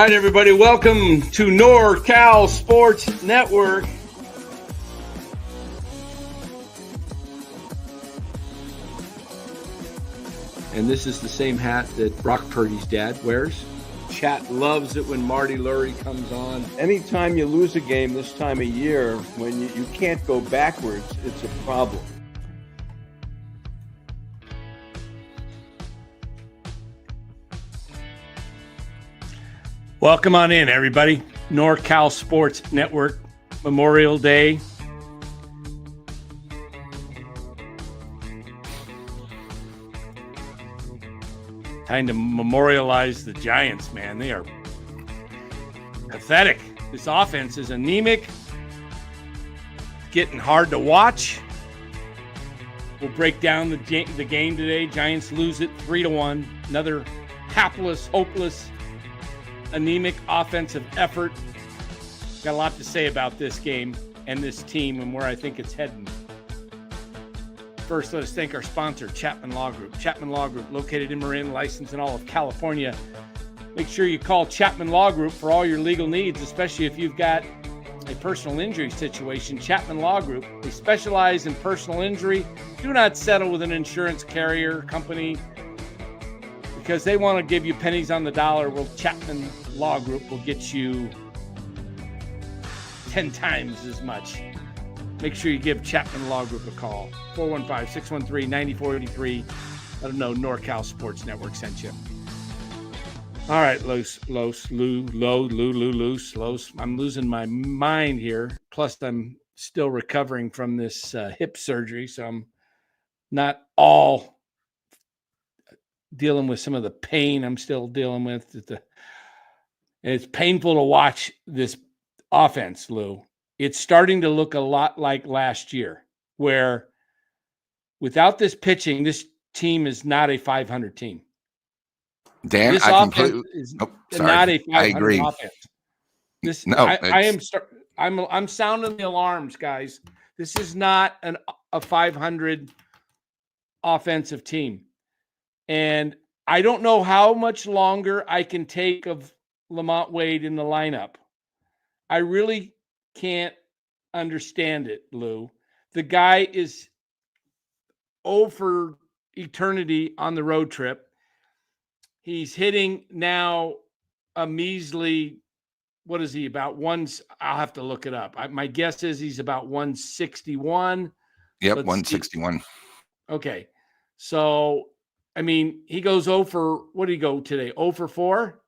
right, everybody, welcome to NorCal Sports Network. And this is the same hat that Brock Purdy's dad wears. Chat loves it when Marty Lurie comes on. Anytime you lose a game this time of year, when you can't go backwards, it's a problem. Welcome on in, everybody. NorCal Sports Network, Memorial Day. Time to memorialize the Giants, man. They are pathetic. This offense is anemic. It's getting hard to watch. We'll break down the game today. Giants lose it 3-1. Another hapless, hopeless, anemic offensive effort. Got a lot to say about this game and this team and where I think it's heading. First, let us thank our sponsor, Chapman Law Group. Chapman Law Group, located in Marin, licensed in all of California. Make sure you call Chapman Law Group for all your legal needs, especially if you've got a personal injury situation. Chapman Law Group, they specialize in personal injury. Do not settle with an insurance carrier company because they want to give you pennies on the dollar. Well, Chapman Law Group will get you 10 times as much. Make sure you give Chapman Law Group a call. 415-613-9483. Let them know NorCal Sports Network sent you. All right, Los. I'm losing my mind here. Plus, I'm still recovering from this hip surgery, so I'm not all dealing with some of the pain I'm still dealing with. It's painful to watch this offense, Lou. It's starting to look a lot like last year, where without this pitching, this team is not a 500 team. Dan, this I offense completely is not a 500 I agree. Offense. I'm sounding the alarms, guys. This is not a 500 offensive team. And I don't know how much longer I can take of Lamont Wade in the lineup. I really can't understand it, Lou. The guy is for eternity on the road trip. He's hitting now a measly, what is he, about I'll have to look it up. My guess is he's about 161. Yep, 161. Okay. So, I mean, he goes 0 for, what did he go today? 0 for 4?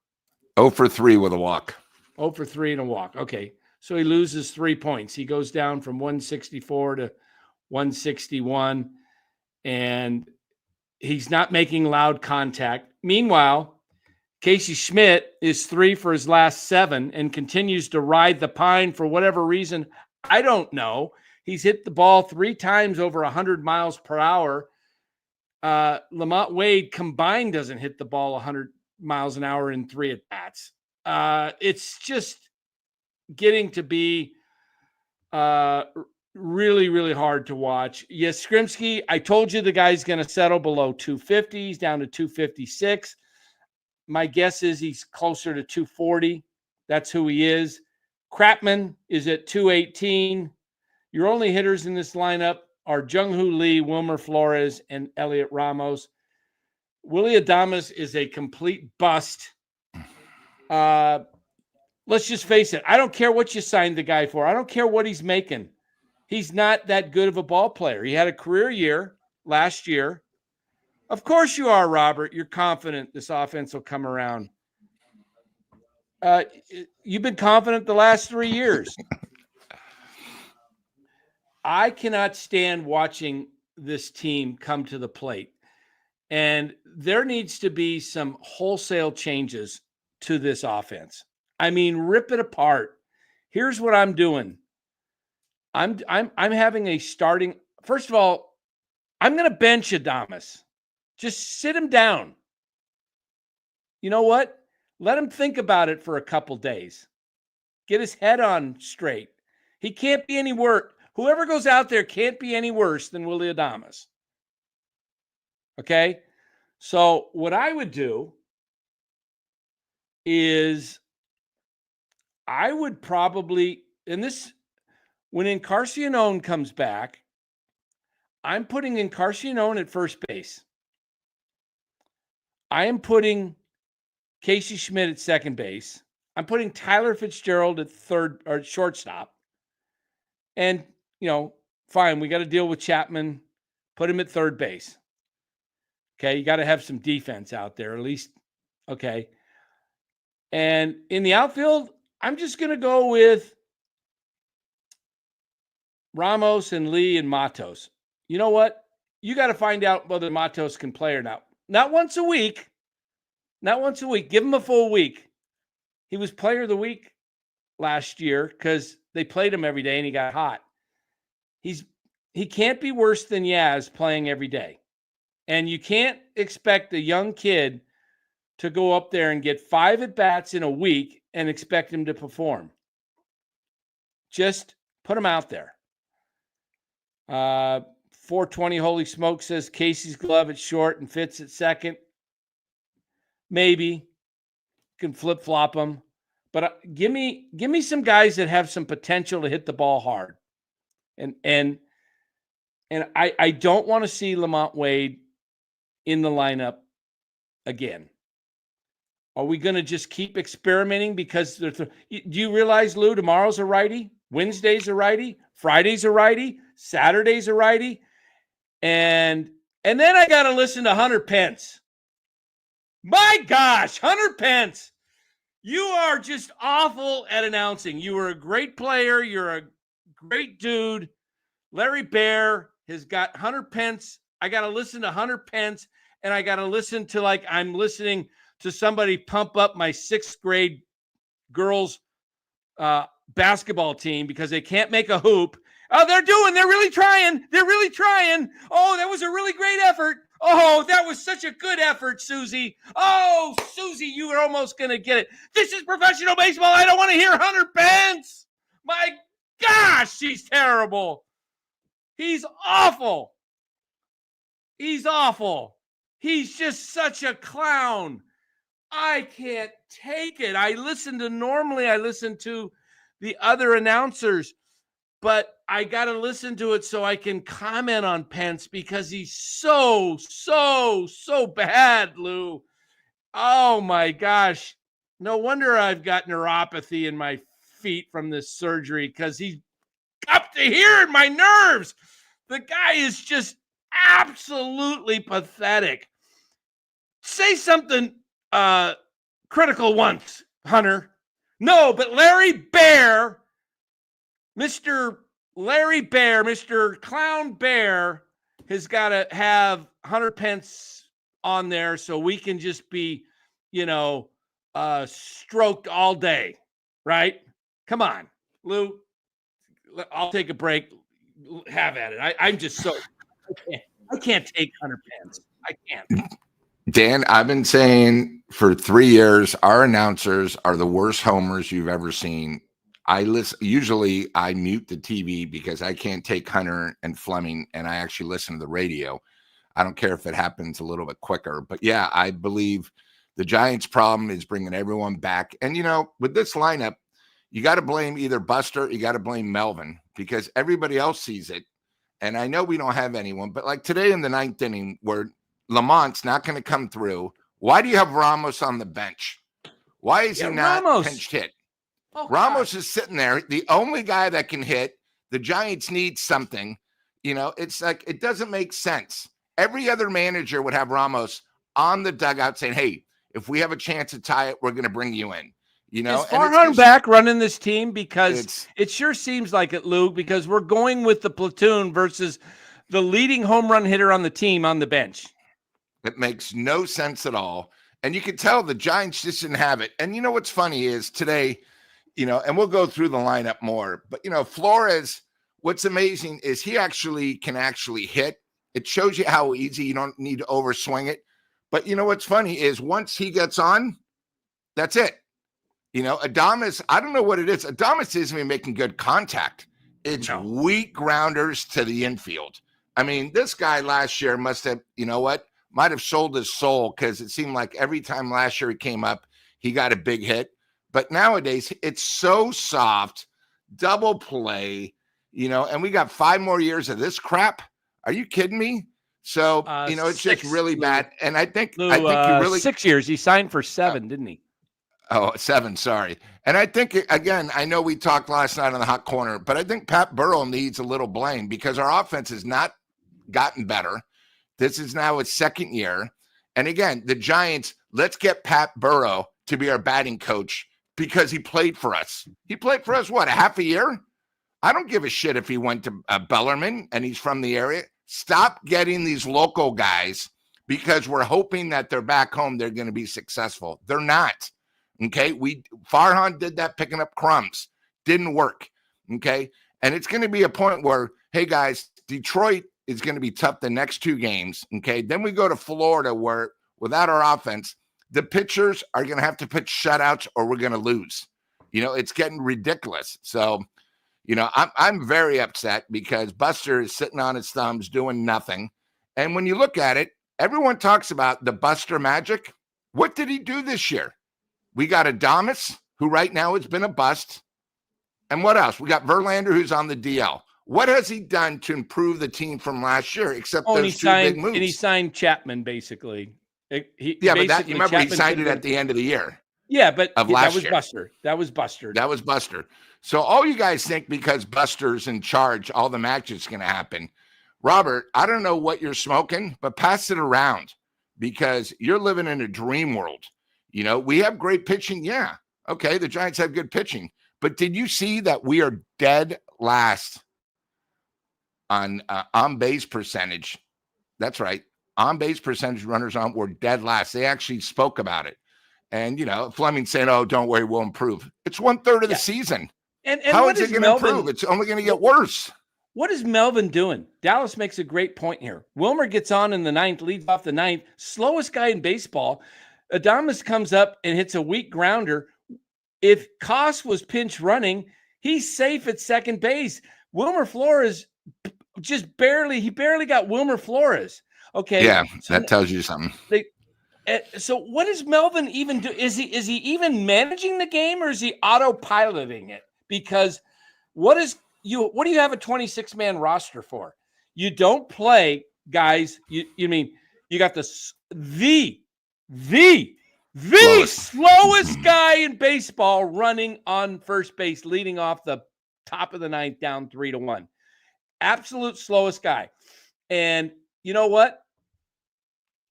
0 for 3 with a walk. 0 for 3 and a walk. Okay. So he loses 3 points. He goes down from 164 to 161, and he's not making loud contact. Meanwhile, Casey Schmidt is 3 for his last 7 and continues to ride the pine for whatever reason. I don't know. He's hit the ball 3 times over 100 miles per hour. Lamont Wade combined doesn't hit the ball 100 miles an hour in 3 at-bats. It's just getting to be really, really hard to watch. Yes, Skrimsky, I told you the guy's going to settle below 250. He's down to 256. My guess is he's closer to 240. That's who he is. Chapman is at 218. Your only hitters in this lineup are Jung-Hoo Lee, Wilmer Flores, and Elliot Ramos. Willie Adames is a complete bust. Let's just face it. I don't care what you signed the guy for. I don't care what he's making. He's not that good of a ball player. He had a career year last year. Of course you are, Robert. You're confident this offense will come around. You've been confident the last 3 years. I cannot stand watching this team come to the plate. And there needs to be some wholesale changes to this offense. I mean, rip it apart. Here's what I'm doing. I'm having a starting. First of all, I'm going to bench Adames. Just sit him down. You know what? Let him think about it for a couple days. Get his head on straight. He can't be any worse. Whoever goes out there can't be any worse than Willie Adames. Okay? So what I would do is I would probably, when Encarnacion comes back, I'm putting Encarnacion at first base. I am putting Casey Schmidt at second base. I'm putting Tyler Fitzgerald at third or shortstop. And, fine, we got to deal with Chapman. Put him at third base. Okay, you got to have some defense out there, at least. Okay. And in the outfield, I'm just going to go with Ramos and Lee and Matos. You know what? You got to find out whether Matos can play or not. Not once a week. Not once a week. Give him a full week. He was player of the week last year because they played him every day and he got hot. He can't be worse than Yaz playing every day. And you can't expect a young kid to go up there and get 5 at-bats in a week and expect him to perform. Just put him out there. 420 Holy Smoke says Casey's glove at short and Fitz at second. Maybe. Can flip-flop them. But give me some guys that have some potential to hit the ball hard. And I don't want to see Lamont Wade in the lineup again. Are we going to just keep experimenting because do you realize, Lou, tomorrow's a righty, Wednesday's a righty, Friday's a righty, Saturday's a righty, and then I got to listen to Hunter Pence. My gosh, Hunter Pence, you are just awful at announcing. You were a great player. You're a great dude. Larry Baer has got Hunter Pence. I got to listen to Hunter Pence, and I got to listen to like I'm listening to somebody pump up my 6th grade girls basketball team because they can't make a hoop. Oh, they're really trying. They're really trying. Oh, that was a really great effort. Oh, that was such a good effort, Susie. Oh, Susie, you were almost going to get it. This is professional baseball. I don't want to hear Hunter Pence. My gosh, he's terrible. He's awful. He's awful. He's just such a clown. I can't take it. Normally I listen to the other announcers, but I got to listen to it so I can comment on Pence because he's so bad, Lou. Oh my gosh. No wonder I've got neuropathy in my feet from this surgery because he's up to here in my nerves. The guy is just absolutely pathetic. Say something critical once, Hunter. No, but Larry Baer, Mr. Larry Baer, Mr. Clown Bear has got to have Hunter Pence on there so we can just be, stroked all day, right? Come on, Lou. I'll take a break. Have at it. I'm just so I can't take Hunter Pence. I can't. Dan, I've been saying for 3 years, our announcers are the worst homers you've ever seen. Usually I mute the TV because I can't take Hunter and Fleming, and I actually listen to the radio. I don't care if it happens a little bit quicker, but yeah, I believe the Giants' problem is bringing everyone back. And with this lineup, you got to blame either Buster, you got to blame Melvin because everybody else sees it. And I know we don't have anyone, but like today in the 9th inning where Lamont's not going to come through, why do you have Ramos on the bench? Why is he not pinch hit? Oh, Ramos is sitting there, the only guy that can hit. The Giants need something. It's like it doesn't make sense. Every other manager would have Ramos on the dugout saying, hey, if we have a chance to tie it, we're going to bring you in. Is Farhan back running this team? Because it sure seems like it, Lou, because we're going with the platoon versus the leading home run hitter on the team on the bench. It makes no sense at all. And you can tell the Giants just didn't have it. And what's funny is today, and we'll go through the lineup more, but Flores, what's amazing is he can actually hit. It shows you how easy, you don't need to overswing it. But what's funny is once he gets on, that's it. Adames, I don't know what it is. Adames isn't even making good contact. It's weak grounders to the infield. I mean, this guy last year must have, might have sold his soul because it seemed like every time last year he came up, he got a big hit. But nowadays, it's so soft, double play, and we got 5 more years of this crap. Are you kidding me? So, it's just really bad. And I think you really 6 years. He signed for 7, didn't he? Oh, 7, sorry. And I think, again, I know we talked last night on the hot corner, but I think Pat Burrow needs a little blame because our offense has not gotten better. This is now its 2nd year. And again, the Giants, let's get Pat Burrow to be our batting coach because he played for us. He played for us, what, a half a year? I don't give a shit if he went to Bellarmine and he's from the area. Stop getting these local guys because we're hoping that they're back home. They're going to be successful. They're not. Okay. Farhan did that picking up crumbs. Didn't work. Okay. And it's going to be a point where, hey guys, Detroit is going to be tough the next 2 games. Okay. Then we go to Florida where without our offense, the pitchers are going to have to pitch shutouts or we're going to lose. It's getting ridiculous. So, I'm very upset because Buster is sitting on his thumbs doing nothing. And when you look at it, everyone talks about the Buster magic. What did he do this year? We got Adames, who right now has been a bust. And what else? We got Verlander, who's on the DL. What has he done to improve the team from last year except those 2 big moves? And he signed Chapman, basically. But remember, he signed it at the end of the year. Yeah, but that was year. Buster. That was Buster. So all you guys think because Buster's in charge, all the magic's going to happen. Robert, I don't know what you're smoking, but pass it around because you're living in a dream world. We have great pitching. Yeah. Okay. The Giants have good pitching, but did you see that we are dead last on base percentage? That's right. On base percentage runners on, we're dead last. They actually spoke about it. And, Fleming saying, oh, don't worry, we'll improve. It's 1/3 of the season. And how is it going to improve? It's only going to get worse. What is Melvin doing? Dallas makes a great point here. Wilmer gets on in the 9th, leads off the 9th, slowest guy in baseball. Adames comes up and hits a weak grounder. If Koss was pinch running, he's safe at second base. Wilmer Flores he barely got Wilmer Flores. Okay. Yeah, so that tells you something. So what does Melvin even do? Is he even managing the game or is he autopiloting it? Because what do you have a 26-man roster for? You don't play guys. You got the slowest guy in baseball running on first base, leading off the top of the 9th, down 3-1. Absolute slowest guy. And you know what?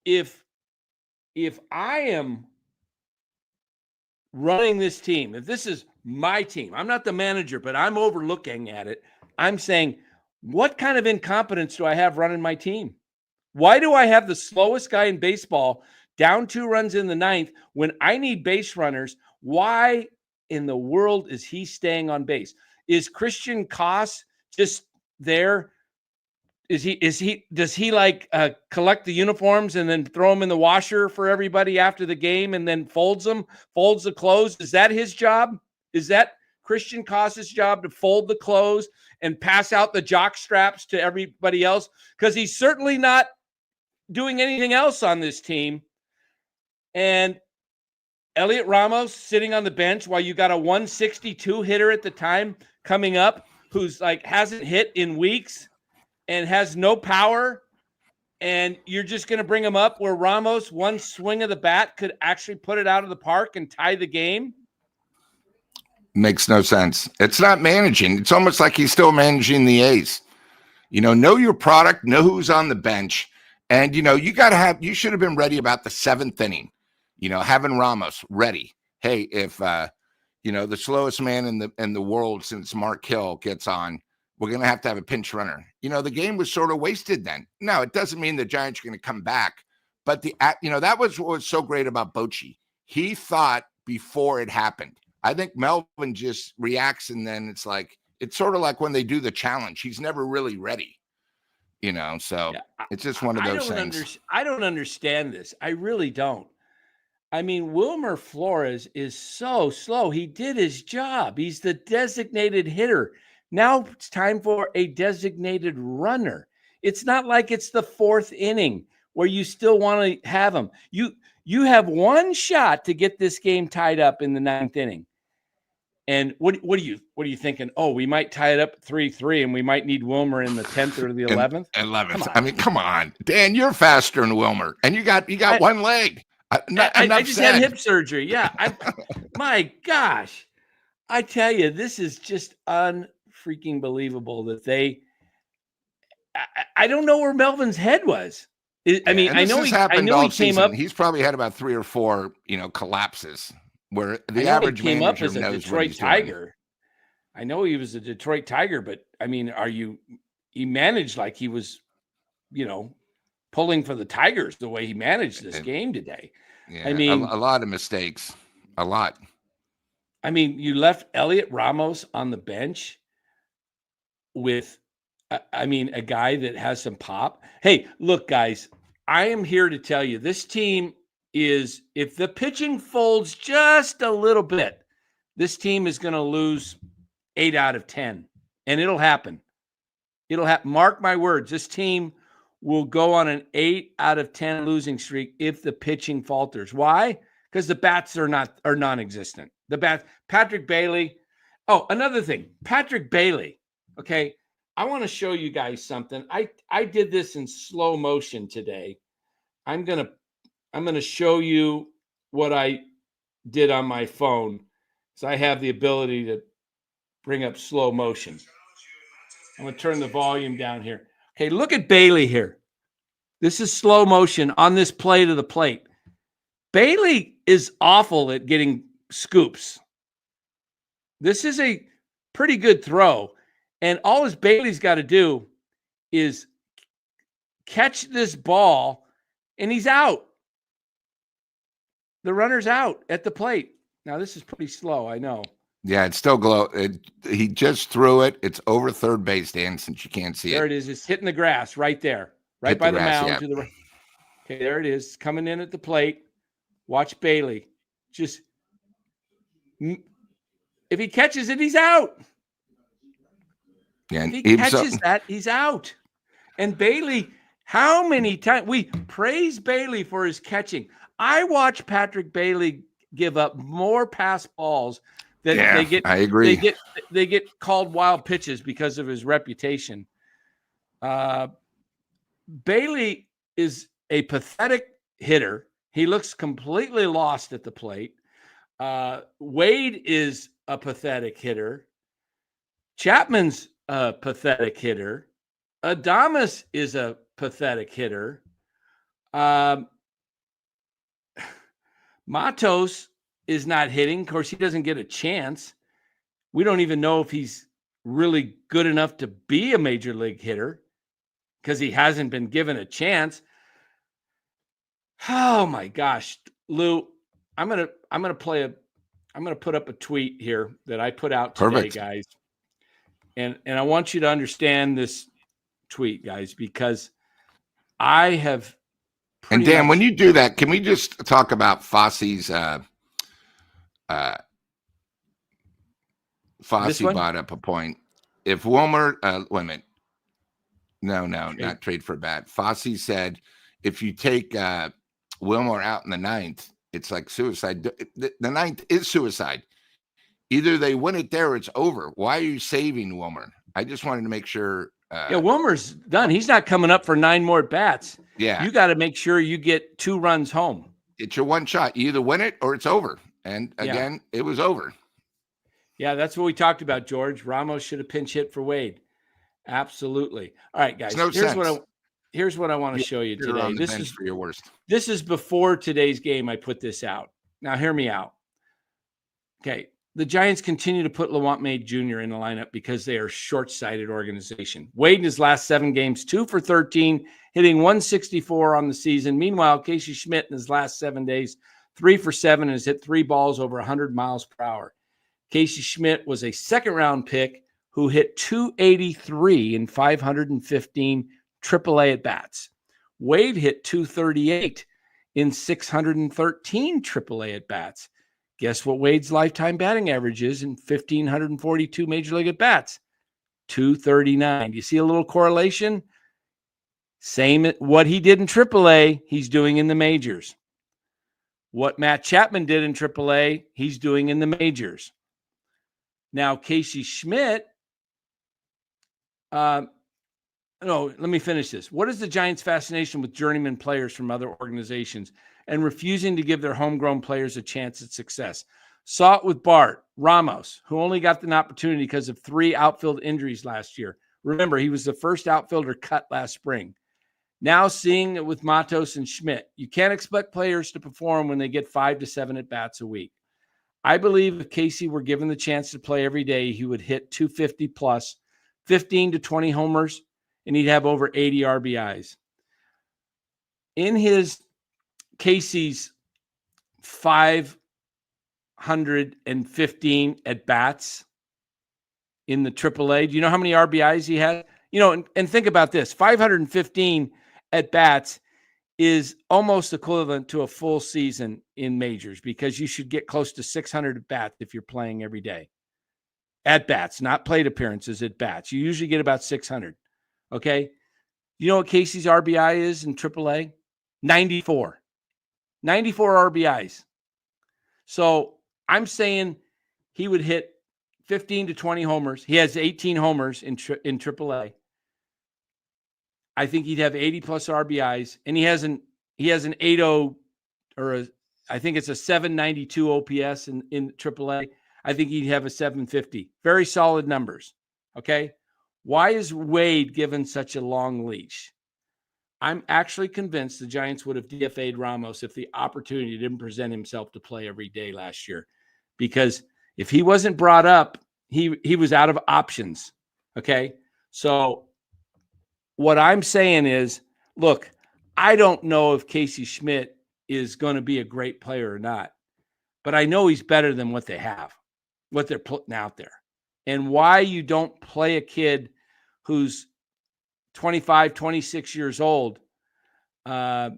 If I am running this team, if this is my team, I'm not the manager, but I'm overlooking at it. I'm saying, what kind of incompetence do I have running my team? Why do I have the slowest guy in baseball down 2 runs in the 9th when I need base runners? Why in the world is he staying on base? Is Christian Koss just there? Does he collect the uniforms and then throw them in the washer for everybody after the game and then folds the clothes? Is that his job? Is that Christian Koss's job to fold the clothes and pass out the jock straps to everybody else? Because he's certainly not doing anything else on this team. And Elliot Ramos sitting on the bench while you got a 162 hitter at the time coming up who's hasn't hit in weeks and has no power, and you're just going to bring him up where Ramos, one swing of the bat, could actually put it out of the park and tie the game? Makes no sense. It's not managing. It's almost like he's still managing the A's. Know your product, know who's on the bench, and, you should have been ready about the 7th inning, having Ramos ready. Hey, if, the slowest man in the world since Mark Hill gets on, we're going to have a pinch runner. The game was sort of wasted then. Now, it doesn't mean the Giants are going to come back, but that was what was so great about Bochy. He thought before it happened. I think Melvin just reacts, and then it's sort of like when they do the challenge. He's never really ready, so it's just one of those things. I don't understand this. I really don't. I mean, Wilmer Flores is so slow. He did his job. He's the designated hitter. Now it's time for a designated runner. It's not like it's the 4th inning where you still want to have him. You have one shot to get this game tied up in the 9th inning. And what are you thinking? Oh, we might tie it up 3-3, and we might need Wilmer in the 10th or the 11th. 11th. I mean, come on, Dan, you're faster than Wilmer, and you got one leg. I just had hip surgery. Yeah, my gosh, I tell you, this is just unfreaking believable that they. I don't know where Melvin's head was. I mean, I know he came up. He's probably had about 3 or 4, collapses where the average came up as a Detroit Tiger. I know he was a Detroit Tiger, but I mean, he managed like he was, pulling for the Tigers the way he managed this game today. Yeah, I mean, a lot of mistakes, a lot. I mean, you left Elliot Ramos on the bench with, a guy that has some pop. Hey, look, guys, I am here to tell you this team is, if the pitching folds just a little bit, this team is going to lose 8 out of 10, and it'll happen. It'll happen. Mark my words. This team will go on an 8 out of 10 losing streak if the pitching falters. Why? Because the bats are non-existent. The bats, Patrick Bailey. Oh, another thing, Patrick Bailey. Okay, I want to show you guys something. I did this in slow motion today. I'm gonna show you what I did on my phone, so I have the ability to bring up slow motion. I'm gonna turn the volume down here. Okay, look at Bailey here. This is slow motion on this play to the plate. Bailey is awful at getting scoops. This is a pretty good throw. And all Bailey's got to do is catch this ball, and he's out. The runner's out at the plate. Now, this is pretty slow, I know. Yeah, it's still glow. He just threw it. It's over third base, Dan, since you can't see it. There it is. It's hitting the grass right there, right by the mound. To the right. Okay, there it is. Coming in at the plate. Watch Bailey. Just, if he catches it, he's out. Yeah, if he catches that, he's out. And Bailey, how many times we praise Bailey for his catching. I watch Patrick Bailey give up more pass balls than they get. I agree. They get called wild pitches because of his reputation. Bailey is a pathetic hitter. He looks completely lost at the plate. Wade is a pathetic hitter. Chapman's a pathetic hitter. Adames is a pathetic hitter. Matos is not hitting. Of course, he doesn't get a chance. We don't even know if he's really good enough to be a major league hitter because he hasn't been given a chance. Oh my gosh, Lou, I'm gonna put up a tweet here that I put out today, Perfect. Guys. And I want you to understand this tweet, guys, because I have. And Dan, when you do that, can we just talk about Fosse's? Fosse brought up a point. If Wilmer, wait a minute. No, okay. Not trade for bat. Fosse said, if you take Wilmer out in the 9th, it's like suicide. The 9th is suicide. Either they win it there or it's over. Why are you saving Wilmer? I just wanted to make sure. Wilmer's done. He's not coming up for 9 more bats. Yeah. You got to make sure you get 2 runs home. It's your one shot. You either win it or it's over. And again, it was over. Yeah, that's what we talked about, George. Ramos should have pinch hit for Wade. Absolutely. All right, guys. Here's what I want to show you today. This is before today's game. I put this out. Now, hear me out. Okay. The Giants continue to put Lawant May Jr. in the lineup because they are a short-sighted organization. Wade in his last 7 games, 2 for 13, hitting 164 on the season. Meanwhile, Casey Schmidt in his last 7 days, 3 for 7, and has hit 3 balls over 100 miles per hour. Casey Schmidt was a second-round pick who hit 283 in 515 AAA at-bats. Wade hit 238 in 613 AAA at-bats. Guess what Wade's lifetime batting average is in 1,542 Major League at-bats? 239. You see a little correlation? Same what he did in AAA, he's doing in the majors. What Matt Chapman did in AAA, he's doing in the majors. Now, Casey Schmidt, no, let me finish this. What is the Giants' fascination with journeyman players from other organizations and refusing to give their homegrown players a chance at success? Saw it with Bart Ramos, who only got an opportunity because of 3 outfield injuries last year. Remember, he was the first outfielder cut last spring. Now seeing it with Matos and Schmidt, you can't expect players to perform when they get 5 to 7 at-bats a week. I believe if Casey were given the chance to play every day, he would hit 250 plus, 15 to 20 homers, and he'd have over 80 RBIs. In his Casey's 515 at-bats in the AAA, do you know how many RBIs he had? You know, and think about this, 515 at-bats is almost equivalent to a full season in majors, because you should get close to 600 at-bats if you're playing every day. At-bats, not plate appearances, at-bats. You usually get about 600, okay? You know what Casey's RBI is in AAA? 94. 94 RBIs. So I'm saying he would hit 15 to 20 homers. He has 18 homers in AAA. I think he'd have 80 plus RBIs, and he has an 80 or I think it's a 792 OPS in AAA. I think he'd have a 750. Very solid numbers. Okay. Why is Wade given such a long leash? I'm actually convinced the Giants would have DFA'd Ramos if the opportunity didn't present himself to play every day last year, because if he wasn't brought up, he was out of options. Okay. So what I'm saying is, look, I don't know if Casey Schmidt is going to be a great player or not, but I know he's better than what they have, what they're putting out there. And why you don't play a kid who's 25, 26 years old and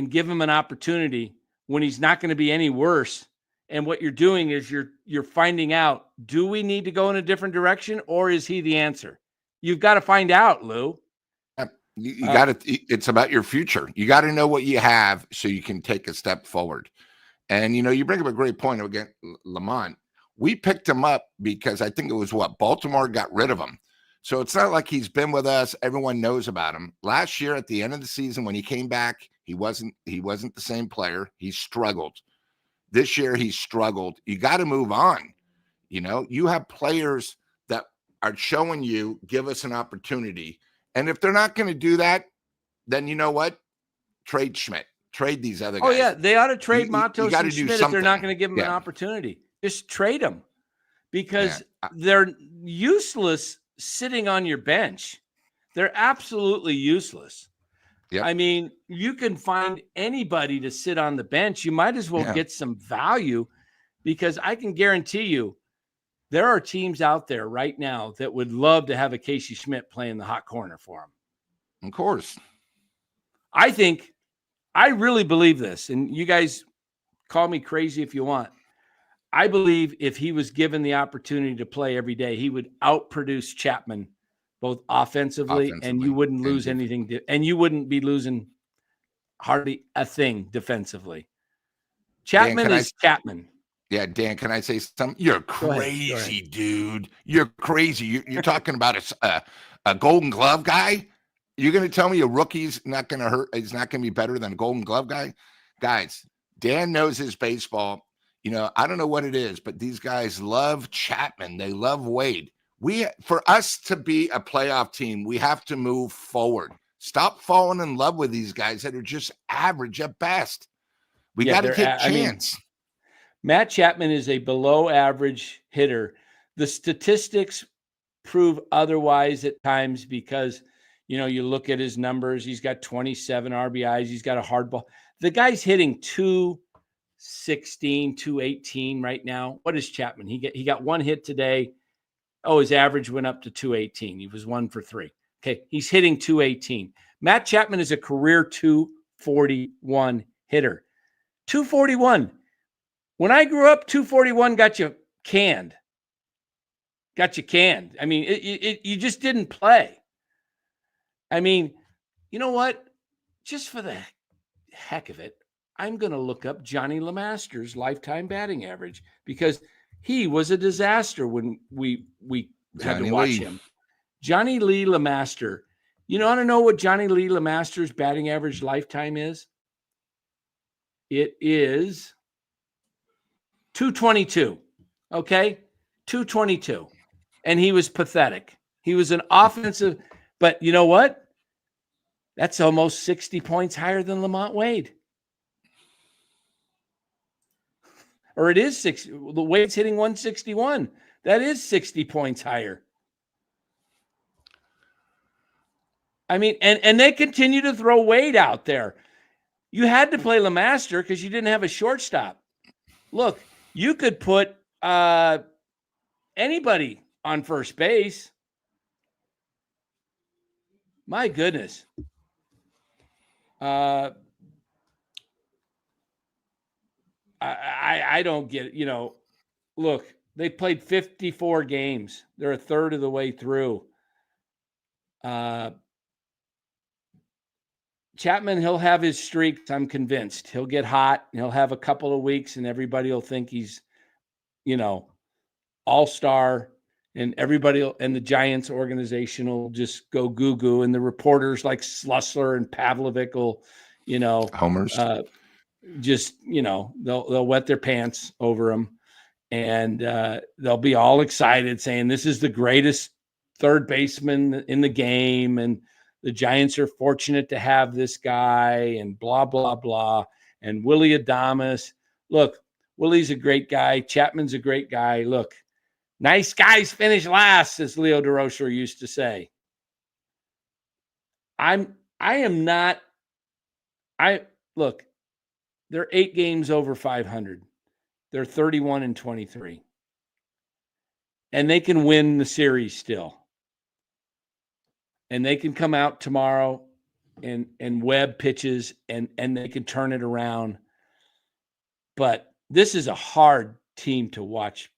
give him an opportunity when he's not going to be any worse. And what you're doing is you're finding out, do we need to go in a different direction, or is he the answer? You've got to find out, Lou. You got to, it's about your future. You got to know what you have so you can take a step forward. And, you know, you bring up a great point again, Lamont. We picked him up because I think it was Baltimore got rid of him. So it's not like he's been with us. Everyone knows about him. Last year at the end of the season, when he came back, he wasn't the same player. He struggled. This year he struggled. You got to move on. You know, you have players that are showing you, give us an opportunity. And if they're not going to do that, then you know what? Trade Schmidt. Trade these other guys. Oh, yeah. They ought to trade Matos and Schmidt if they're not going to give them an opportunity. Just trade them, because they're useless sitting on your bench. They're absolutely useless. Yep. I mean, you can find anybody to sit on the bench. You might as well get some value, because I can guarantee you there are teams out there right now that would love to have a Casey Schmidt playing the hot corner for them. Of course. I really believe this, and you guys call me crazy if you want. I believe if he was given the opportunity to play every day, he would outproduce Chapman both offensively and you wouldn't lose anything. And you wouldn't be losing hardly a thing defensively. Chapman is Chapman. Yeah, Dan, can I say something? You're crazy, dude. You're crazy. You're talking about a Golden Glove guy? You're going to tell me a rookie's not going to hurt? He's not going to be better than a Golden Glove guy? Guys, Dan knows his baseball. You know, I don't know what it is, but these guys love Chapman. They love Wade. For us to be a playoff team, we have to move forward. Stop falling in love with these guys that are just average at best. We got to take a chance. Matt Chapman is a below average hitter. The statistics prove otherwise at times, because, you know, you look at his numbers. He's got 27 RBIs. He's got a hard ball. The guy's hitting 216, 218 right now. What is Chapman? He got one hit today. Oh, his average went up to 218. He was 1 for 3. Okay, he's hitting 218. Matt Chapman is a career 241 hitter. 241. When I grew up, 241 got you canned. I mean, you just didn't play. I mean, you know what? Just for the heck of it, I'm going to look up Johnny LeMaster's lifetime batting average, because He was a disaster when we had to Johnny watch Lee. him. Johnny Lee LeMaster. You want to know what Johnny Lee LeMaster's batting average lifetime is? It is 222. Okay? 222. And he was pathetic. He was an offensive, but you know what? That's almost 60 points higher than Lamont Wade. Or it is 60. The Wade's hitting 161. That is 60 points higher. I mean, and they continue to throw Wade out there. You had to play LeMaster because you didn't have a shortstop. Look, you could put anybody on first base. My goodness. I don't get it. Look, they played 54 games. They're a third of the way through. Chapman, he'll have his streaks. I'm convinced he'll get hot. He'll have a couple of weeks and everybody will think he's, all-star, and and the Giants organization will just go goo-goo. And the reporters like Slusler and Pavlovic will, homers. They'll wet their pants over him, and they'll be all excited saying this is the greatest third baseman in the game, and the Giants are fortunate to have this guy, and blah, blah, blah. And Willie Adames. Look, Willie's a great guy. Chapman's a great guy. Look, nice guys finish last, as Leo DeRocher used to say. Look, they're 8 games over 500. They're 31-23. And they can win the series still. And they can come out tomorrow and Webb pitches and they can turn it around. But this is a hard team to watch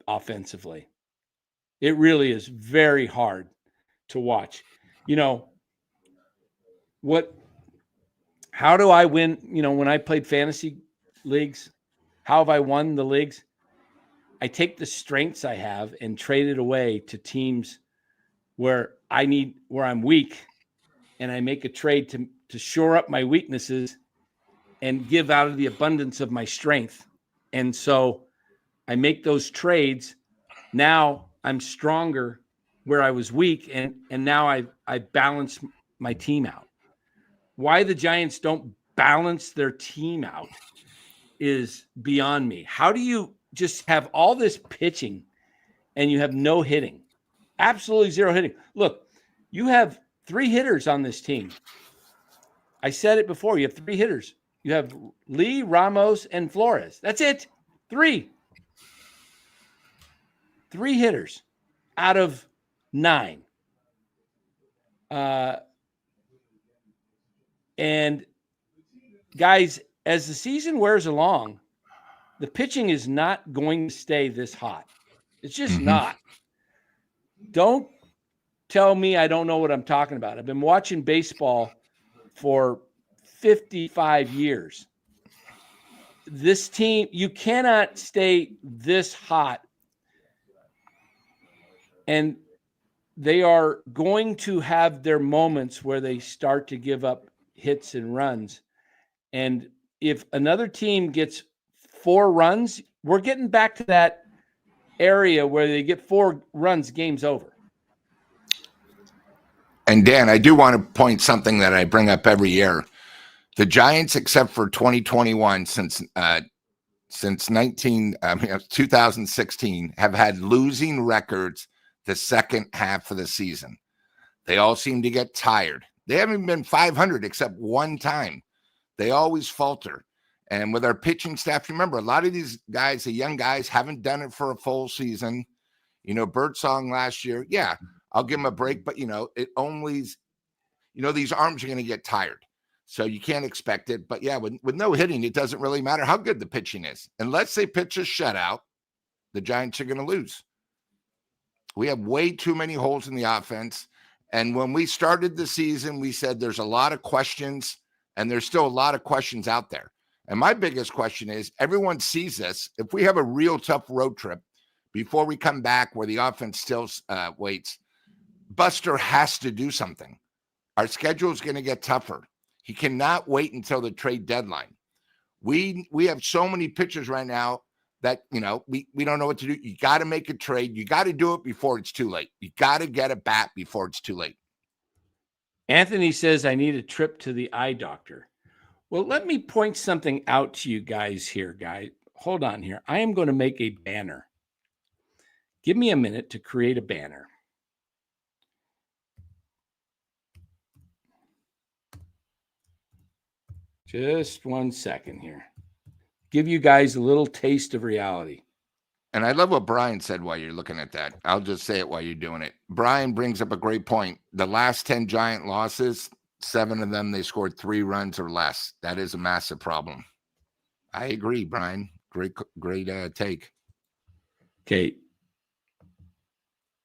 offensively. It really is very hard to watch. How do I win? When I played fantasy leagues, how have I won the leagues? I take the strengths I have and trade it away to teams where I'm weak, and I make a trade to shore up my weaknesses and give out of the abundance of my strength. And so I make those trades. Now I'm stronger where I was weak, and now I balance my team out. Why the Giants don't balance their team out is beyond me. How do you just have all this pitching and you have no hitting? Absolutely zero hitting. Look, you have 3 hitters on this team. I said it before. You have 3 hitters. You have Lee, Ramos, and Flores. That's it. 3. 3 hitters out of 9. And guys, as the season wears along, the pitching is not going to stay this hot. It's just not. Don't tell me I don't know what I'm talking about. I've been watching baseball for 55 years. This team, you cannot stay this hot. And they are going to have their moments where they start to give up hits and runs. And if another team gets 4 runs, we're getting back to that area where they get 4 runs, game's over. And Dan, I do want to point something that I bring up every year. The Giants, except for 2021, since 2016, have had losing records the second half of the season. They all seem to get tired. They haven't been 500 except one time. They always falter. And with our pitching staff, remember, a lot of these guys, the young guys, haven't done it for a full season. Birdsong last year, yeah, I'll give him a break. But, it only, these arms are going to get tired. So you can't expect it. But, yeah, with no hitting, it doesn't really matter how good the pitching is. Unless they pitch a shutout, the Giants are going to lose. We have way too many holes in the offense. And when we started the season, we said there's a lot of questions, and there's still a lot of questions out there. And my biggest question is, everyone sees this. If we have a real tough road trip before we come back where the offense still waits, Buster has to do something. Our schedule is going to get tougher. He cannot wait until the trade deadline. We have so many pitchers right now that, we don't know what to do. You got to make a trade. You got to do it before it's too late. You got to get a bat before it's too late. Anthony says, I need a trip to the eye doctor. Well, let me point something out to you guys here, guys. Hold on here. I am going to make a banner. Give me a minute to create a banner. Just 1 second here. Give you guys a little taste of reality. And I love what Brian said while you're looking at that. I'll just say it while you're doing it. Brian brings up a great point. The last 10 Giant losses, 7 of them, they scored 3 runs or less. That is a massive problem. I agree, Brian. Great take. Okay.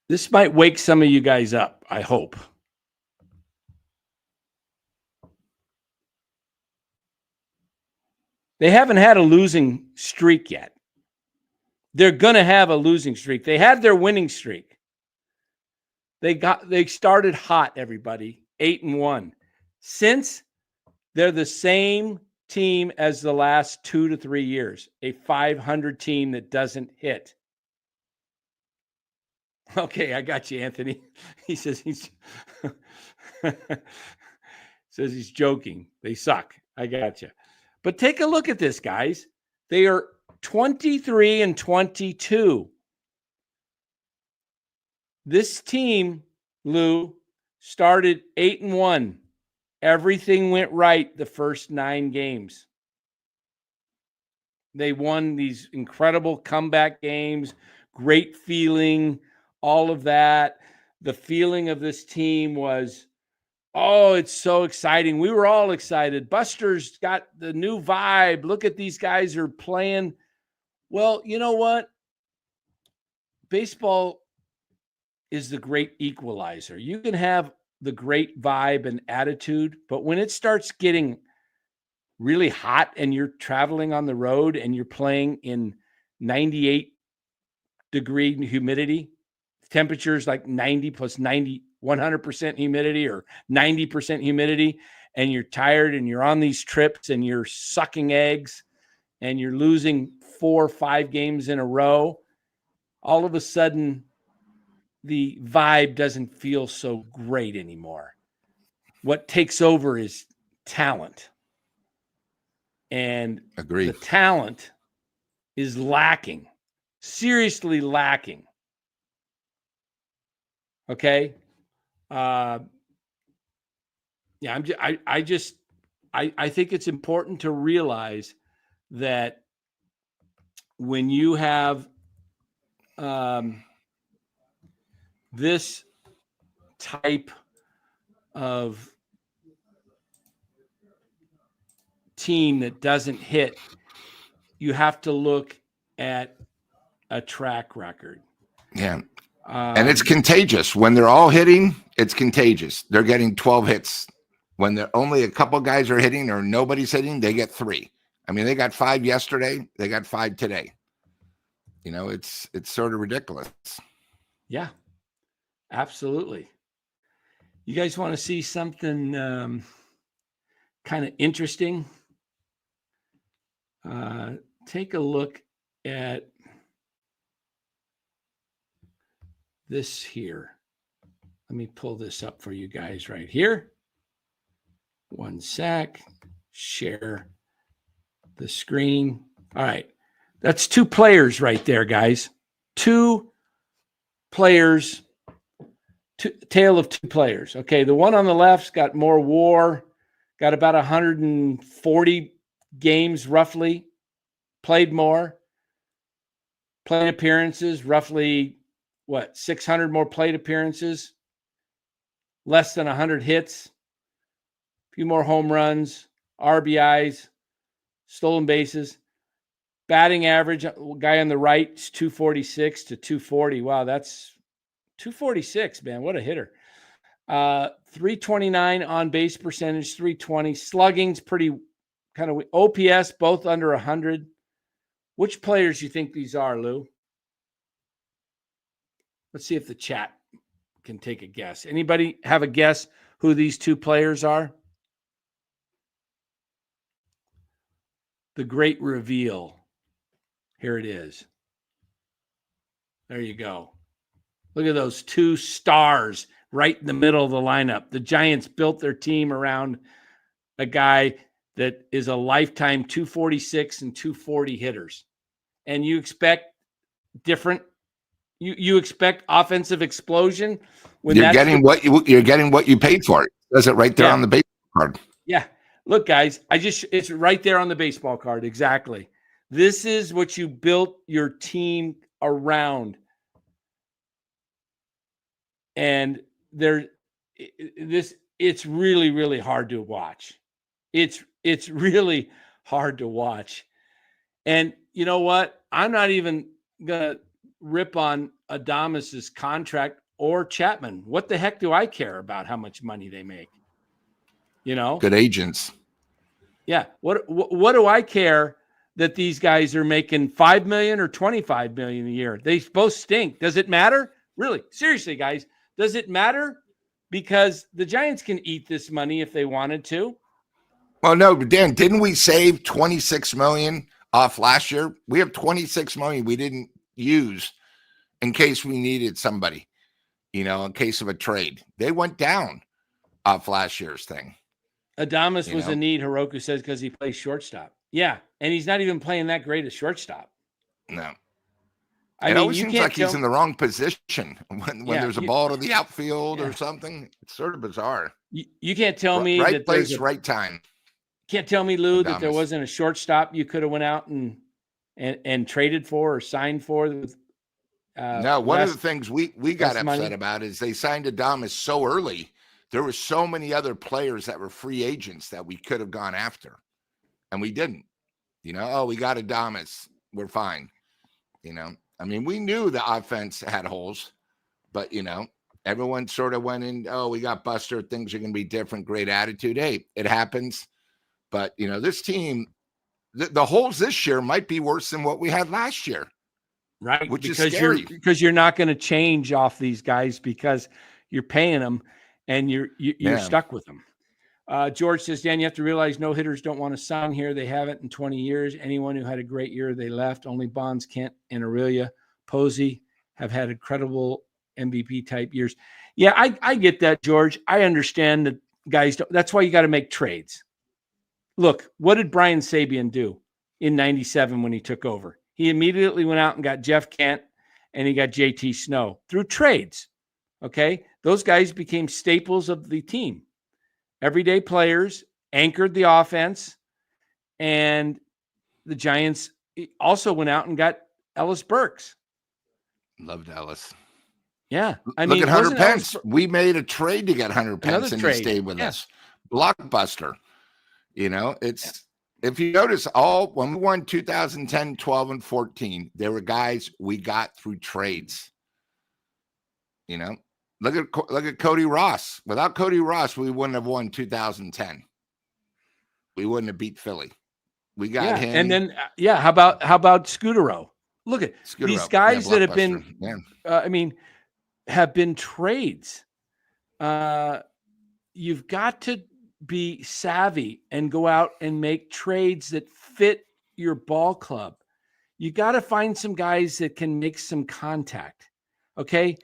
This might wake some of you guys up, I hope. They haven't had a losing streak yet. They're going to have a losing streak. They had their winning streak. They started hot, everybody, 8-1. Since, they're the same team as the last 2 to 3 years, a 500 team that doesn't hit. Okay, I got you, Anthony. He says he's joking. They suck. I got you. But take a look at this, guys. They are 23-22. This team, Lou, started 8-1. Everything went right the first 9 games. They won these incredible comeback games, great feeling, all of that. The feeling of this team was, oh, it's so exciting. We were all excited. Buster's got the new vibe. Look at these guys are playing. Well, you know what? Baseball is the great equalizer. You can have the great vibe and attitude, but when it starts getting really hot and you're traveling on the road and you're playing in 98-degree humidity, temperatures like 90 plus 90, 100% humidity or 90% humidity, and you're tired and you're on these trips and you're sucking eggs and you're losing 4 or 5 games in a row, all of a sudden the vibe doesn't feel so great anymore. What takes over is talent. And Agreed. The talent is lacking, seriously lacking. Okay. I think it's important to realize that when you have this type of team that doesn't hit, you have to look at a track record. Yeah. And it's contagious. When they're all hitting, it's contagious. They're getting 12 hits. When they're only a couple guys are hitting or nobody's hitting, they get 3. I mean, they got 5 yesterday. They got 5 today. It's sort of ridiculous. Yeah, absolutely. You guys want to see something kind of interesting? Take a look at this here. Let me pull this up for you guys right here. 1 sec. Share the screen. All right. That's 2 players right there, guys. 2 players. Tale of 2 players. Okay. The one on the left's got more WAR, got about 140 games roughly, played more, plate appearances, roughly 600 more plate appearances, less than 100 hits, a few more home runs, RBIs, stolen bases. Batting average, guy on the right is 246 to 240. Wow, that's 246, man. What a hitter. 329 on base percentage, 320. Slugging's pretty kind of OPS, both under 100. Which players you think these are, Lou? Let's see if the chat can take a guess. Anybody have a guess who these two players are? The great reveal. Here it is. There you go. Look at those two stars right in the middle of the lineup. The Giants built their team around a guy that is a lifetime 246 and 240 hitters. And you expect different, you expect offensive explosion when you're getting what you paid for. It says it right there on the baseball card. Yeah. Look, guys, it's right there on the baseball card. Exactly. This is what you built your team around. And it's really, really hard to watch. It's really hard to watch. And you know what? I'm not even going to rip on Adamas's contract or Chapman. What the heck do I care about how much money they make? You know? Good agents. Yeah. What do I care that these guys are making $5 million or $25 million a year? They both stink. Does it matter? Really? Seriously, guys, does it matter? Because the Giants can eat this money if they wanted to. Well, no, but Dan, didn't we save $26 million off last year? We have $26 million we didn't use in case we needed somebody, in case of a trade. They went down off last year's thing. Adames was a need, Hiroku says, because he plays shortstop. Yeah, and he's not even playing that great a shortstop. No. It always seems like he's in the wrong position when there's a ball to the outfield or something. It's sort of bizarre. You can't tell me right that place, right time. Can't tell me, Lou, that there wasn't a shortstop you could have went out and traded for or signed for. No, one of the things we got upset about is they signed Adames so early. There were so many other players that were free agents that we could have gone after, and we didn't. We got Adames. We're fine. We knew the offense had holes, but, everyone sort of went in, we got Buster. Things are going to be different. Great attitude. Hey, it happens. But, this team, the holes this year might be worse than what we had last year. Right. Which is scary. Because you're not going to change off these guys because you're paying them and you're stuck with them. George says, Dan, you have to realize no hitters don't want to sign here. They haven't in 20 years. Anyone who had a great year, they left. Only Bonds, Kent, and Aurelia, Posey have had incredible MVP type years. Yeah, I get that, George. I understand that guys don't. That's why you got to make trades. Look, what did Brian Sabian do in 97 when he took over? He immediately went out and got Jeff Kent and he got JT Snow through trades. Okay. Those guys became staples of the team. Everyday players, anchored the offense, and the Giants also went out and got Ellis Burks. Loved Ellis. Yeah. Look at Hunter Pence. We made a trade to get Hunter Pence and he stayed with us. Blockbuster. It's if you notice when we won 2010, 12, and 14, there were guys we got through trades. Look at Cody Ross. Without Cody Ross, we wouldn't have won 2010. We wouldn't have beat Philly. We got him. And then, how about Scudero? Look at these guys that have been, have been trades. You've got to be savvy and go out and make trades that fit your ball club. You got to find some guys that can make some contact. Okay.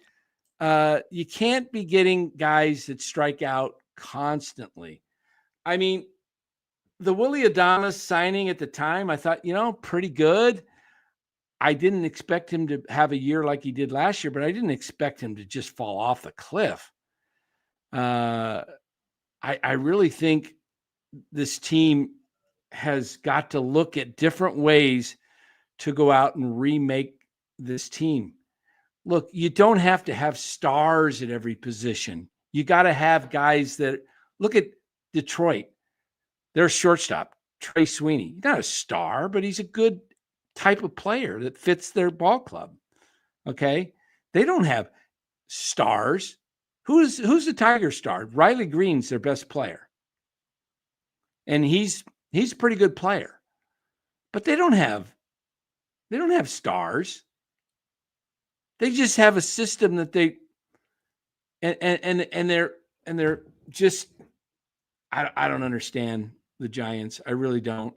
You can't be getting guys that strike out constantly. The Willy Adames signing at the time, I thought, pretty good. I didn't expect him to have a year like he did last year, but I didn't expect him to just fall off the cliff. I really think this team has got to look at different ways to go out and remake this team. Look, you don't have to have stars at every position. You got to have guys that look at Detroit. Their shortstop, Trey Sweeney. He's not a star, but he's a good type of player that fits their ball club. Okay. They don't have stars. Who's the Tiger star? Riley Green's their best player. And he's He's a pretty good player. But they don't have stars. They just have a system that they're just I don't understand the Giants. I really don't.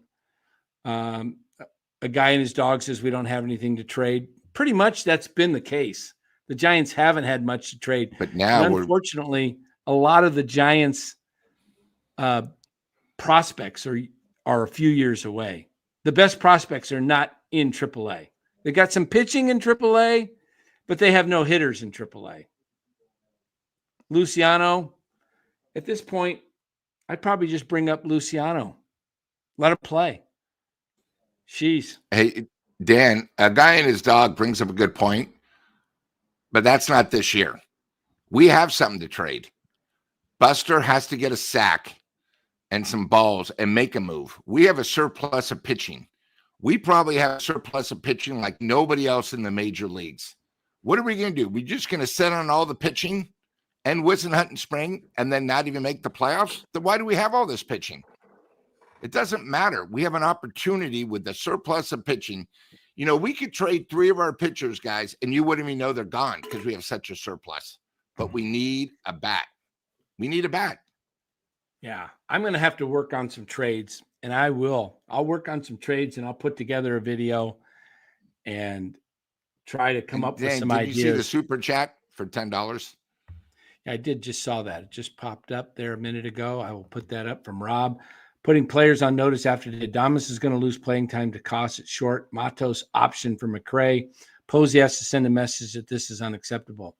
A guy and his dog says we don't have anything to trade. Pretty much that's been the case. The Giants haven't had much to trade. But now, unfortunately, a lot of the Giants prospects are a few years away. The best prospects are not in AAA. They got some pitching in AAA, but they have no hitters in AAA. Luciano, at this point, I'd probably just bring up Luciano. Let him play. Jeez. Hey, Dan, a guy and his dog brings up a good point, but that's not this year. We have something to trade. Buster has to get a sack and some balls and make a move. We have a surplus of pitching. We probably have a surplus of pitching like nobody else in the major leagues. What are we going to do? We're just going to sit on all the pitching and Whisenhunt in spring and then not even make the playoffs? Then why do we have all this pitching? It doesn't matter. We have an opportunity with the surplus of pitching. You know, we could trade 3 of our pitchers, guys, and you wouldn't even know they're gone because we have such a surplus. But we need a bat. We need a bat. Yeah, I'm going to have to work on some trades, and I will. I'll work on some trades, and I'll put together a video and try to come up with some ideas. Did you see the super chat for $10? I did just saw that. It just popped up there a minute ago. I will put that up from Rob. Putting players on notice after the Adames is going to lose playing time to cost it short. Matos option for McRae. Posey has to send a message that this is unacceptable.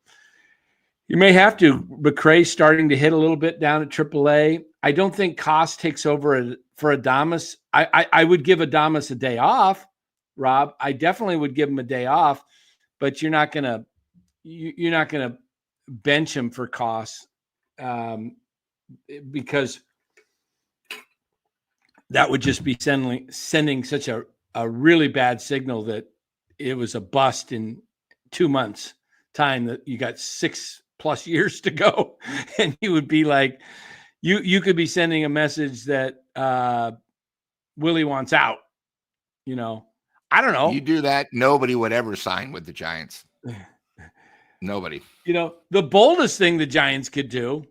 You may have to. McRae starting to hit a little bit down at AAA. I don't think Cost takes over for Adames. I would give Adames a day off, Rob. I definitely would give him a day off, but you're not gonna bench him for Cost because that would just be sending such a really bad signal that it was a bust in 2 months' time, that you got 6+ years to go. And you would be like, you could be sending a message that Willie wants out. You know, I don't know. You do that, nobody would ever sign with the Giants. Nobody. You know, the boldest thing the Giants could do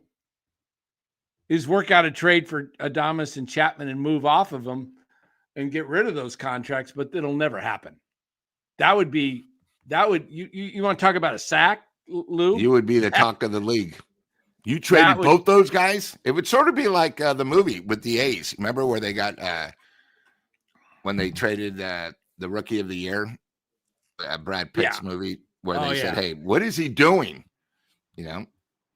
is work out a trade for Adames and Chapman and move off of them and get rid of those contracts, but it'll never happen. You want to talk about a sack, Lou? You would be the talk of the league. You traded both those guys. It would sort of be like the movie with the A's. Remember where they got when they traded the Rookie of the Year, Brad Pitt's movie, where they said, "Hey, what is he doing?" You know,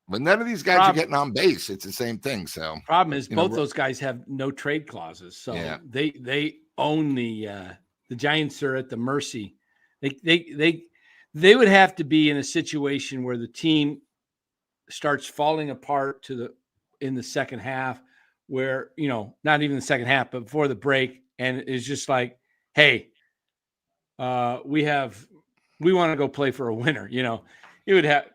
but none of these guys are getting on base. It's the same thing. So problem is both those guys have no trade clauses, so they own the Giants are at the mercy. They would have to be in a situation where the team starts falling apart in the second half, where, you know, not even the second half, but before the break, and it's just like, hey, we want to go play for a winner. You know, it would have,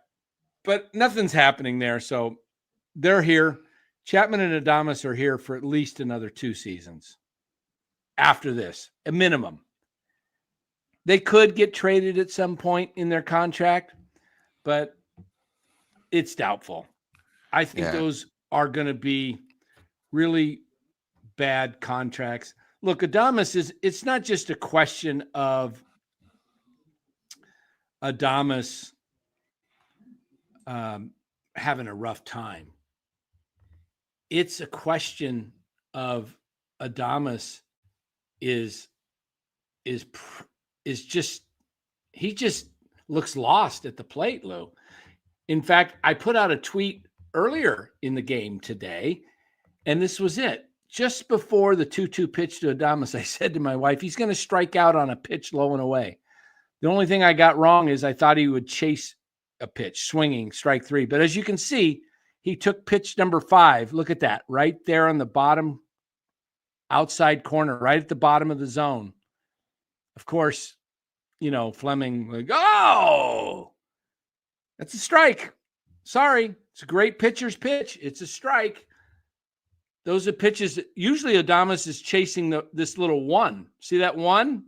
but nothing's happening there. So they're here. Chapman and Adames are here for at least another 2 seasons after this, a minimum. They could get traded at some point in their contract, but it's doubtful. I think those are going to be really bad contracts. Look, Adames it's not just a question of Adames having a rough time. It's a question of Adames is just, he just looks lost at the plate, Lou. In fact, I put out a tweet earlier in the game today, and this was it. Just before the 2-2 pitch to Adames, I said to my wife, he's going to strike out on a pitch low and away. The only thing I got wrong is I thought he would chase a pitch, swinging, strike 3. But as you can see, he took pitch number 5. Look at that, right there on the bottom outside corner, right at the bottom of the zone. Of course, you know, Fleming, like, oh, that's a strike. Sorry. It's a great pitcher's pitch. It's a strike. Those are pitches. Usually Adames is chasing this little one. See that one?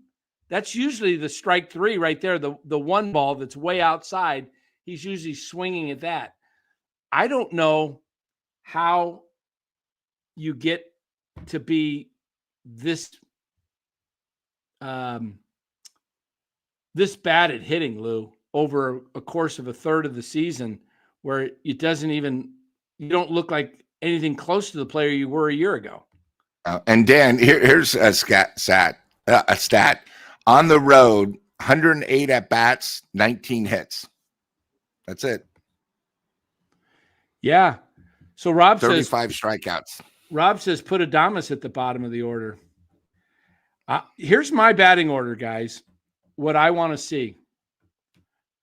That's usually the strike three right there, the one ball that's way outside. He's usually swinging at that. I don't know how you get to be this this bad at hitting, Lou, over a course of a third of the season, where you don't look like anything close to the player you were a year ago. And Dan, here's a stat. On the road, 108 at bats, 19 hits. That's it. Yeah. So Rob 35 strikeouts. Rob says put Adames at the bottom of the order. Here's my batting order, guys. What I want to see.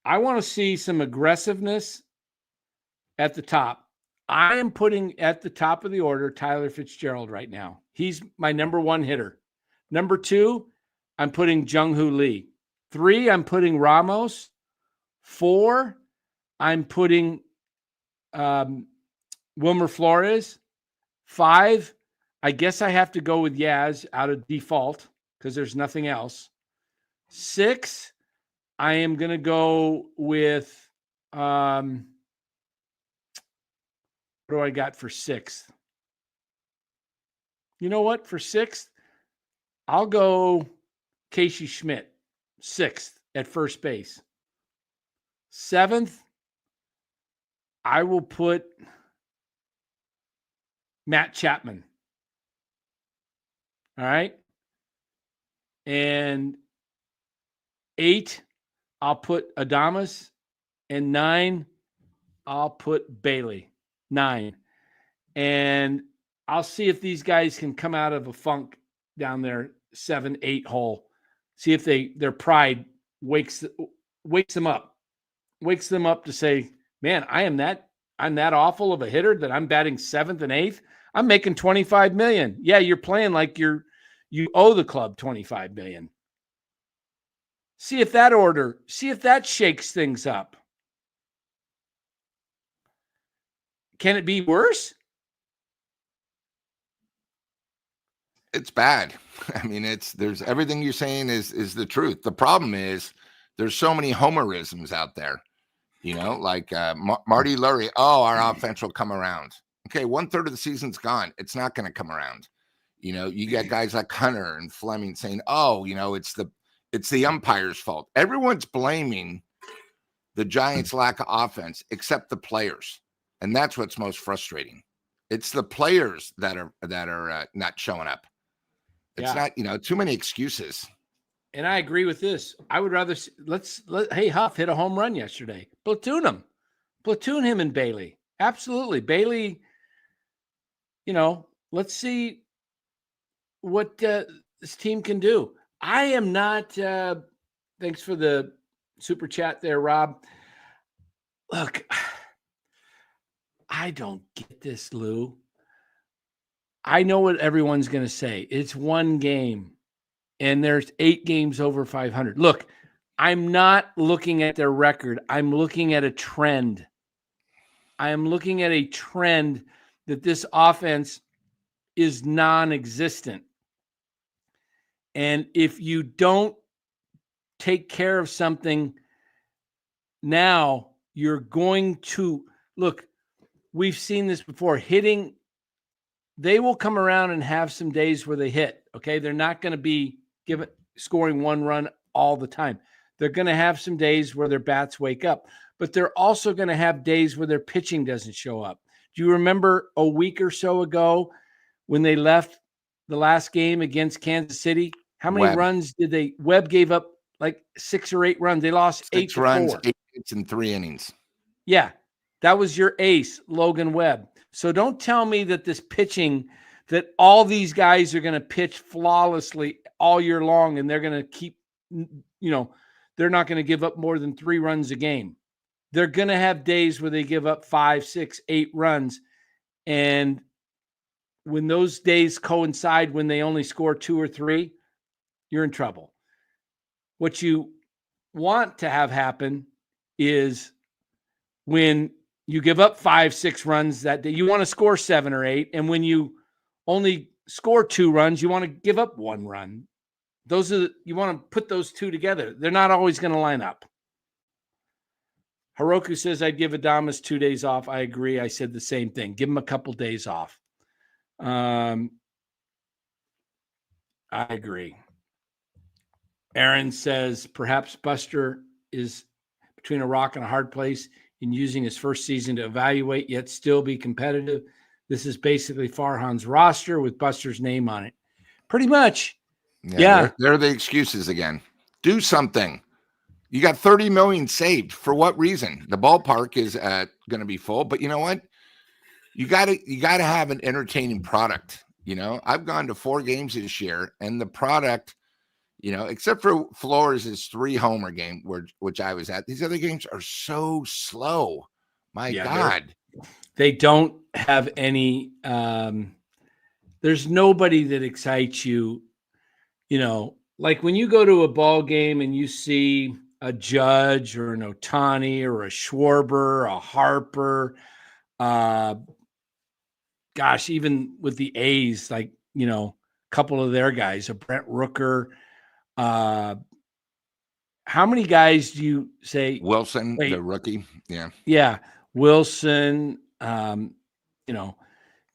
I want to see some aggressiveness at the top. I am putting at the top of the order Tyler Fitzgerald right now. He's my number one hitter. Number two, I'm putting Jung-Hoo Lee. 3, I'm putting Ramos. 4, I'm putting Wilmer Flores. 5, I guess I have to go with Yaz out of default because there's nothing else. 6, I am going to go with what do I got for 6th? You know what? For 6th, I'll go Casey Schmidt, 6th at first base. 7th, I will put Matt Chapman. All right. And 8, I'll put Adames. And 9, I'll put Bailey. 9. And I'll see if these guys can come out of a funk down there 7, 8 hole. See if their pride wakes them up. Wakes them up to say, man, I'm that awful of a hitter that I'm batting 7th and 8th. I'm making $25 million. Yeah, you're playing like you owe the club $25 million. See if that shakes things up. Can it be worse? It's bad. I mean, there's everything you're saying is the truth. The problem is there's so many homerisms out there, like Marty Lurie. Oh, our offense will come around. Okay, 1/3 of the season's gone. It's not going to come around. You got guys like Hunter and Fleming saying, oh, it's the umpire's fault. Everyone's blaming the Giants' lack of offense except the players. And that's what's most frustrating. It's the players that are not showing up. It's not, too many excuses. And I agree with this. I would rather hey, Huff hit a home run yesterday. Platoon him and Bailey. Absolutely. Bailey, let's see what this team can do. I am not, thanks for the super chat there, Rob. Look, I don't get this, Lou. I know what everyone's going to say. It's one game, and there's 8 games over 500. Look, I'm not looking at their record. I'm looking at a trend. I am looking at a trend that this offense is non-existent. And if you don't take care of something now, you're going to look. We've seen this before. Hitting, they will come around and have some days where they hit. Okay, they're not going to be scoring 1 run all the time. They're going to have some days where their bats wake up, but they're also going to have days where their pitching doesn't show up. Do you remember a week or so ago when they left the last game against Kansas City? How many runs did they? Webb gave up like 6 or 8 runs. They lost 6 runs, 8 hits in 3 innings. Yeah, that was your ace, Logan Webb. So don't tell me that this pitching, that all these guys are going to pitch flawlessly all year long and they're going to keep, they're not going to give up more than 3 runs a game. They're going to have days where they give up 5, 6, 8 runs. And when those days coincide, when they only score 2 or 3, you're in trouble. What you want to have happen is when you give up 5, 6 runs that day, you want to score 7 or 8. And when you only score 2 runs, you want to give up 1 run. You want to put those two together. They're not always going to line up. Hiroku says, I'd give Adames 2 days off. I agree. I said the same thing. Give him a couple days off. I agree. Aaron says, perhaps Buster is between a rock and a hard place in using his first season to evaluate, yet still be competitive. This is basically Farhan's roster with Buster's name on it. Pretty much. Yeah. They're the excuses again. Do something. You got 30 million saved. For what reason? The ballpark is going to be full, but you know what? You got to have an entertaining product. I've gone to 4 games this year, and the product, except for Flores' 3-homer game, which I was at, these other games are so slow. My God. They don't have any, there's nobody that excites you, like when you go to a ball game and you see a Judge or an Ohtani or a Schwarber, a Harper, even with the A's, like, a couple of their guys, a Brent Rooker. How many guys do you say? Wilson, the rookie. Yeah. Yeah. Wilson.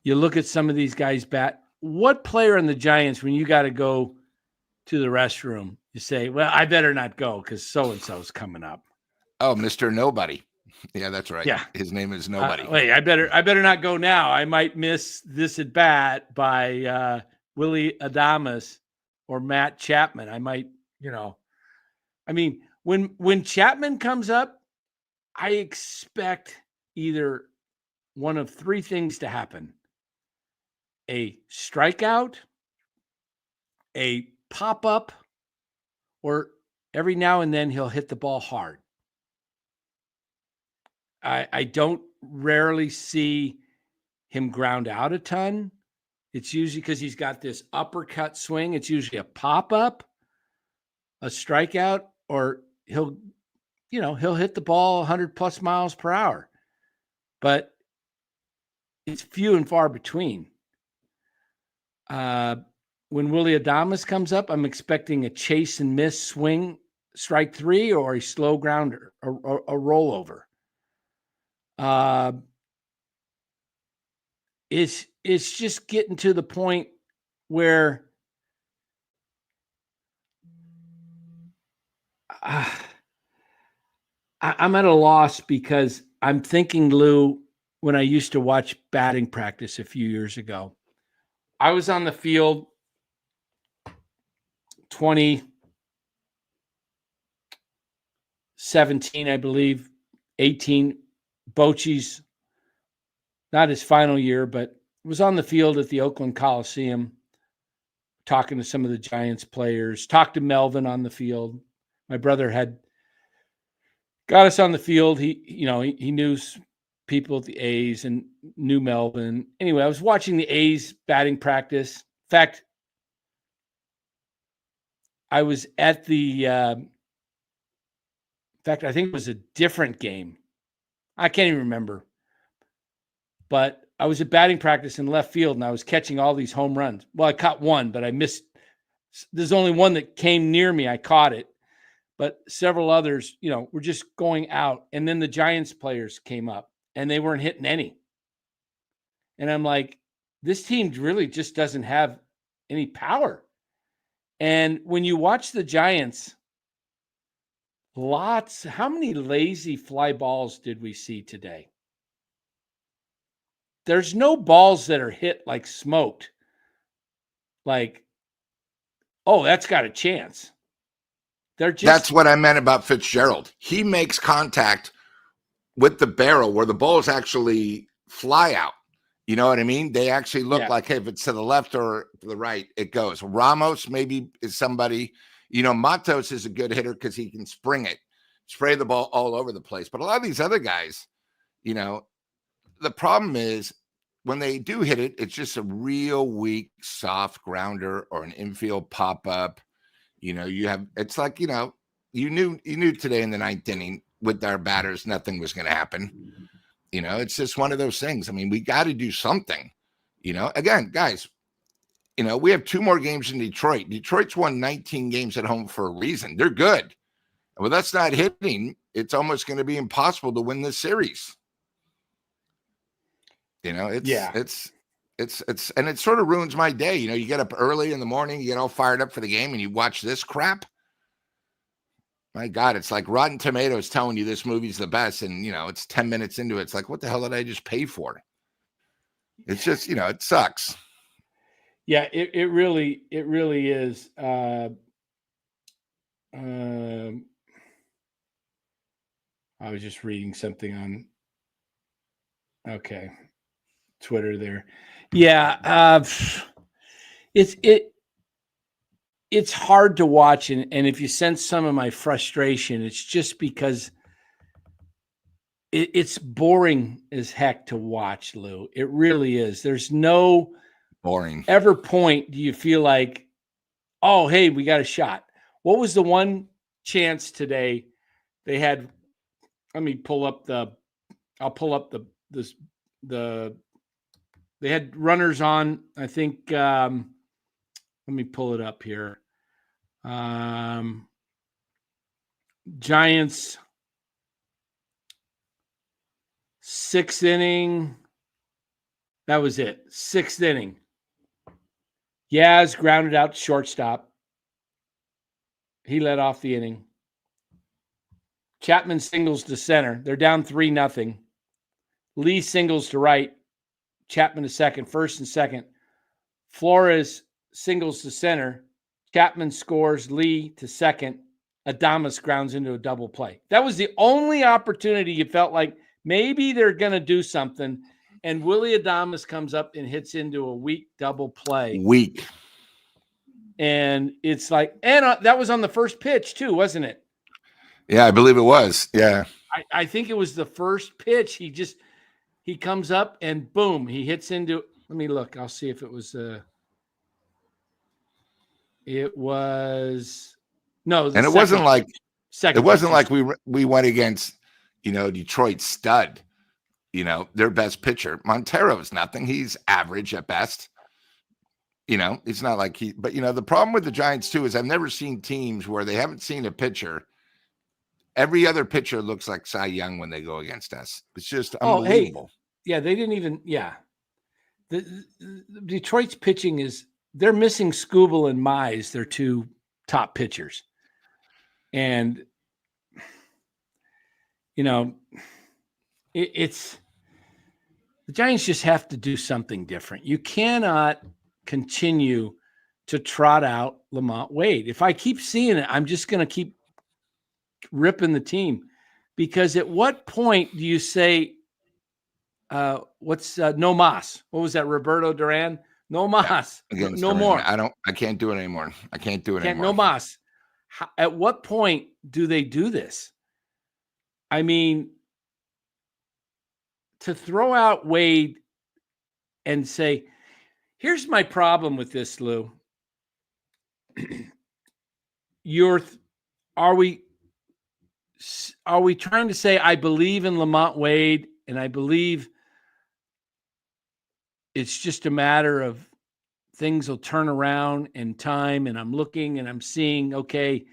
You look at some of these guys bat. What player in the Giants, when you got to go to the restroom, you say, well, I better not go because so-and-so's coming up. Oh, Mr. Nobody. Yeah, that's right. Yeah. His name is Nobody. Wait, I better not go now. I might miss this at bat by Willie Adames or Matt Chapman. I might, when Chapman comes up, I expect either one of 3 things to happen: a strikeout, a pop-up, or every now and then he'll hit the ball hard. I don't rarely see him ground out a ton. It's usually because he's got this uppercut swing. It's usually a pop-up, a strikeout, or he'll hit the ball 100 plus miles per hour. But it's few and far between. When Willie Adames comes up, I'm expecting a chase and miss swing, strike 3, or a slow grounder, a rollover. It's just getting to the point where I'm at a loss because I'm thinking, Lou, when I used to watch batting practice a few years ago, I was on the field 2017, I believe, 18. Bochy's, not his final year, but was on the field at the Oakland Coliseum talking to some of the Giants players, talked to Melvin on the field. My brother had got us on the field. He knew people at the A's and knew Melvin. Anyway, I was watching the A's batting practice. In fact, I was at I think it was a different game. I can't even remember. But I was at batting practice in left field, and I was catching all these home runs. Well, I caught one, but I missed. There's only one that came near me. I caught it. But several others, were just going out. And then the Giants players came up, and they weren't hitting any. And I'm like, this team really just doesn't have any power. And when you watch the Giants, how many lazy fly balls did we see today? There's no balls that are hit like smoked. Like, oh, that's got a chance. That's what I meant about Fitzgerald. He makes contact with the barrel where the balls actually fly out. You know what I mean? They actually look like, hey, if it's to the left or to the right, it goes. Ramos maybe is somebody, Matos is a good hitter because he can spray the ball all over the place. But a lot of these other guys, the problem is when they do hit it, it's just a real weak, soft grounder or an infield pop-up. It's like, you knew today in the 9th inning with our batters, nothing was going to happen. It's just one of those things. I mean, we got to do something, again, guys, we have 2 more games in Detroit. Detroit's won 19 games at home for a reason. They're good. Well, that's not hitting. It's almost going to be impossible to win this series. It's and it sort of ruins my day. You get up early in the morning, you get all fired up for the game, and you watch this crap. My God, it's like Rotten Tomatoes telling you this movie's the best, and it's 10 minutes into it. It's like, what the hell did I just pay for? It's just, it sucks. Yeah, it really is. I was just reading something on Twitter there. Yeah, it's hard to watch, and if you sense some of my frustration, it's just because it's boring as heck to watch, Lou. It really is. There's no boring ever point do you feel like, oh, hey, we got a shot. What was the one chance today they had? Let me pull up they had runners on, I think. Let me pull it up here. Giants 6th inning. That was it. 6th inning. Yaz grounded out to shortstop. He led off the inning. Chapman singles to center. They're down 3-0. Lee singles to right. Chapman to second. First and second. Flores singles to center. Chapman scores. Lee to second. Adames grounds into a double play. That was the only opportunity you felt like maybe they're going to do something. And Willie Adames comes up and hits into a weak double play. Weak. And it's like, and that was on the first pitch too, wasn't it? Yeah, I believe it was. Yeah. I think it was the first pitch. He comes up and boom, he hits into, let me look. I'll see if it was, no. And it wasn't like we went against, Detroit stud, their best pitcher. Montero's nothing. He's average at best. It's not like but the problem with the Giants too is I've never seen teams where they haven't seen a pitcher. Every other pitcher looks like Cy Young when they go against us. It's just unbelievable. Hey, yeah, they didn't even. Yeah, the Detroit's pitching they're missing Skubal and Mize, their 2 top pitchers, and it's the Giants just have to do something different. You cannot continue to trot out Lamont Wade. If I keep seeing it, I'm just going to keep ripping the team, because at what point do you say, what's no mas? What was that? Roberto Duran? No mas. Yeah, no more. I can't do it anymore. No mas. At what point do they do this? I mean, to throw out Wade and say, here's my problem with this, Lou. Are we trying to say I believe in Lamont Wade and I believe it's just a matter of things will turn around in time, and I'm looking and I'm seeing, okay,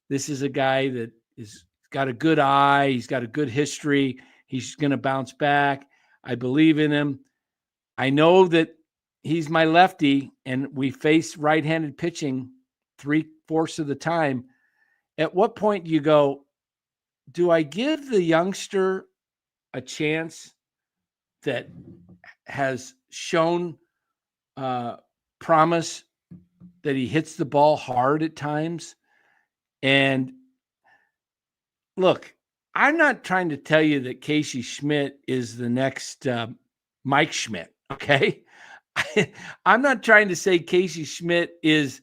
this is a guy that is got a good eye, he's got a good history, he's going to bounce back. I believe in him. I know that he's my lefty and we face right-handed pitching 3/4 of the time. At what point do you go, do I give the youngster a chance that has shown promise, that he hits the ball hard at times? And look, I'm not trying to tell you that Casey Schmidt is the next Mike Schmidt, okay? I'm not trying to say Casey Schmidt is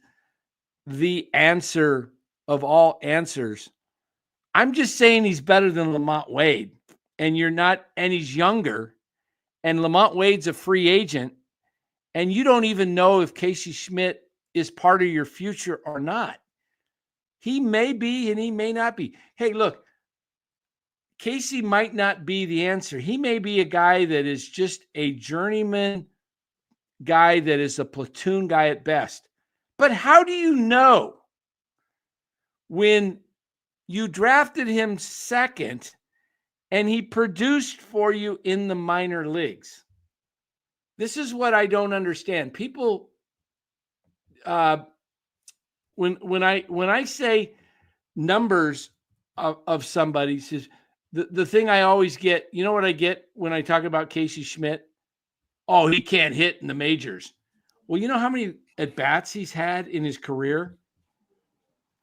the answer of all answers. I'm just saying he's better than Lamont Wade, and he's younger, and Lamont Wade's a free agent, and you don't even know if Casey Schmidt is part of your future or not. He may be and he may not be. Hey, look, Casey might not be the answer. He may be a guy that is just a journeyman guy that is a platoon guy at best. But how do you know when you drafted him second and he produced for you in the minor leagues? This is what I don't understand. People, when I say numbers of somebody, says the thing I always get, you know what I get when I talk about Casey Schmidt? Oh, he can't hit in the majors. Well, you know how many at bats he's had in his career?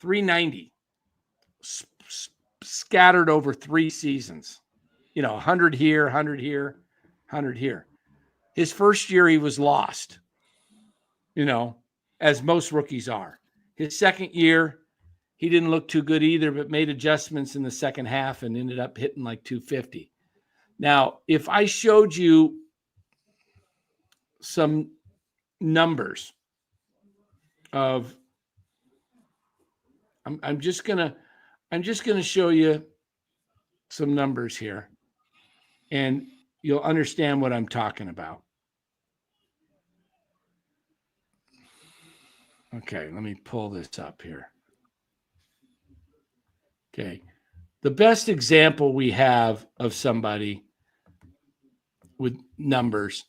390, scattered over 3 seasons. 100 here, 100 here, 100 here. His first year, he was lost, as most rookies are. His second year, he didn't look too good either, but made adjustments in the second half and ended up hitting like 250. Now, if I showed you some numbers of, I'm just gonna show you some numbers here, and you'll understand what I'm talking about. Okay, let me pull this up here. Okay, the best example we have of somebody with numbers.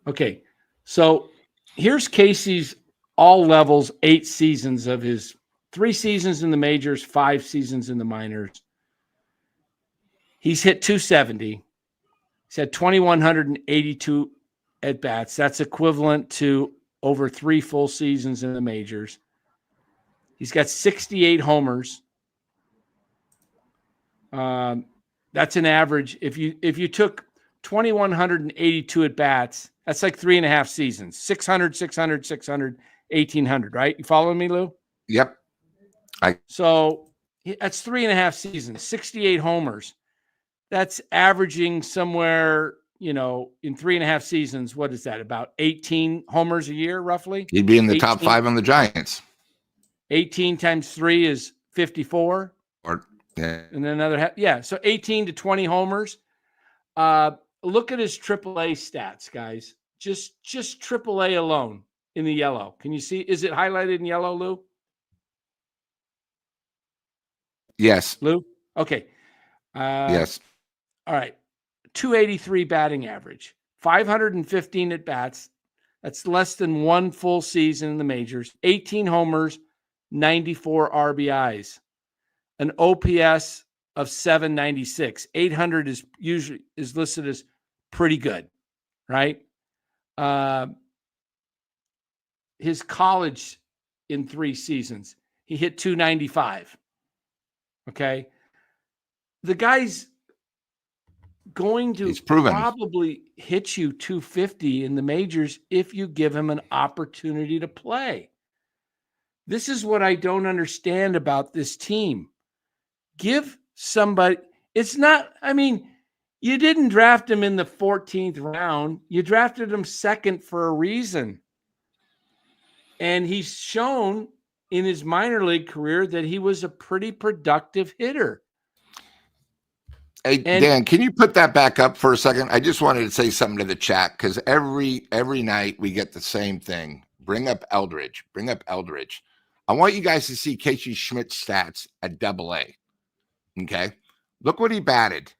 Okay, so here's Casey's all levels, 8 seasons of his 3 seasons in the majors, 5 seasons in the minors. He's hit 270. He's had 2,182 at bats. That's equivalent to over 3 full seasons in the majors. He's got 68 homers. That's an average. If you took 2,182 at bats, that's like 3.5 seasons. 600, 600, 600, 1,800. Right? You following me, Lou? Yep. So that's 3.5 seasons. 68 homers. That's averaging somewhere, in 3.5 seasons. What is that? About 18 homers a year, roughly? He'd be in the top 5 on the Giants. 18 times 3 is 54. Yeah. And then another half. Yeah. So 18 to 20 homers. Look at his AAA stats, guys. Just AAA alone in the yellow. Can you see? Is it highlighted in yellow, Lou? Yes. Lou? Okay. Yes. All right. 283 batting average, 515 at bats. That's less than 1 full season in the majors. 18 homers, 94 RBIs, an OPS of 796. 800 is listed as pretty good, right? His college in 3 seasons, he hit 295. Okay. The guy's going to probably hit you 250 in the majors if you give him an opportunity to play. This is what I don't understand about this team. Give somebody, it's not, you didn't draft him in the 14th round. You drafted him second for a reason. And he's shown in his minor league career that he was a pretty productive hitter. Hey, Dan, can you put that back up for a second? I just wanted to say something to the chat because every night we get the same thing. Bring up Eldridge. Bring up Eldridge. I want you guys to see Casey Schmidt's stats at AA. Okay? Look what he batted.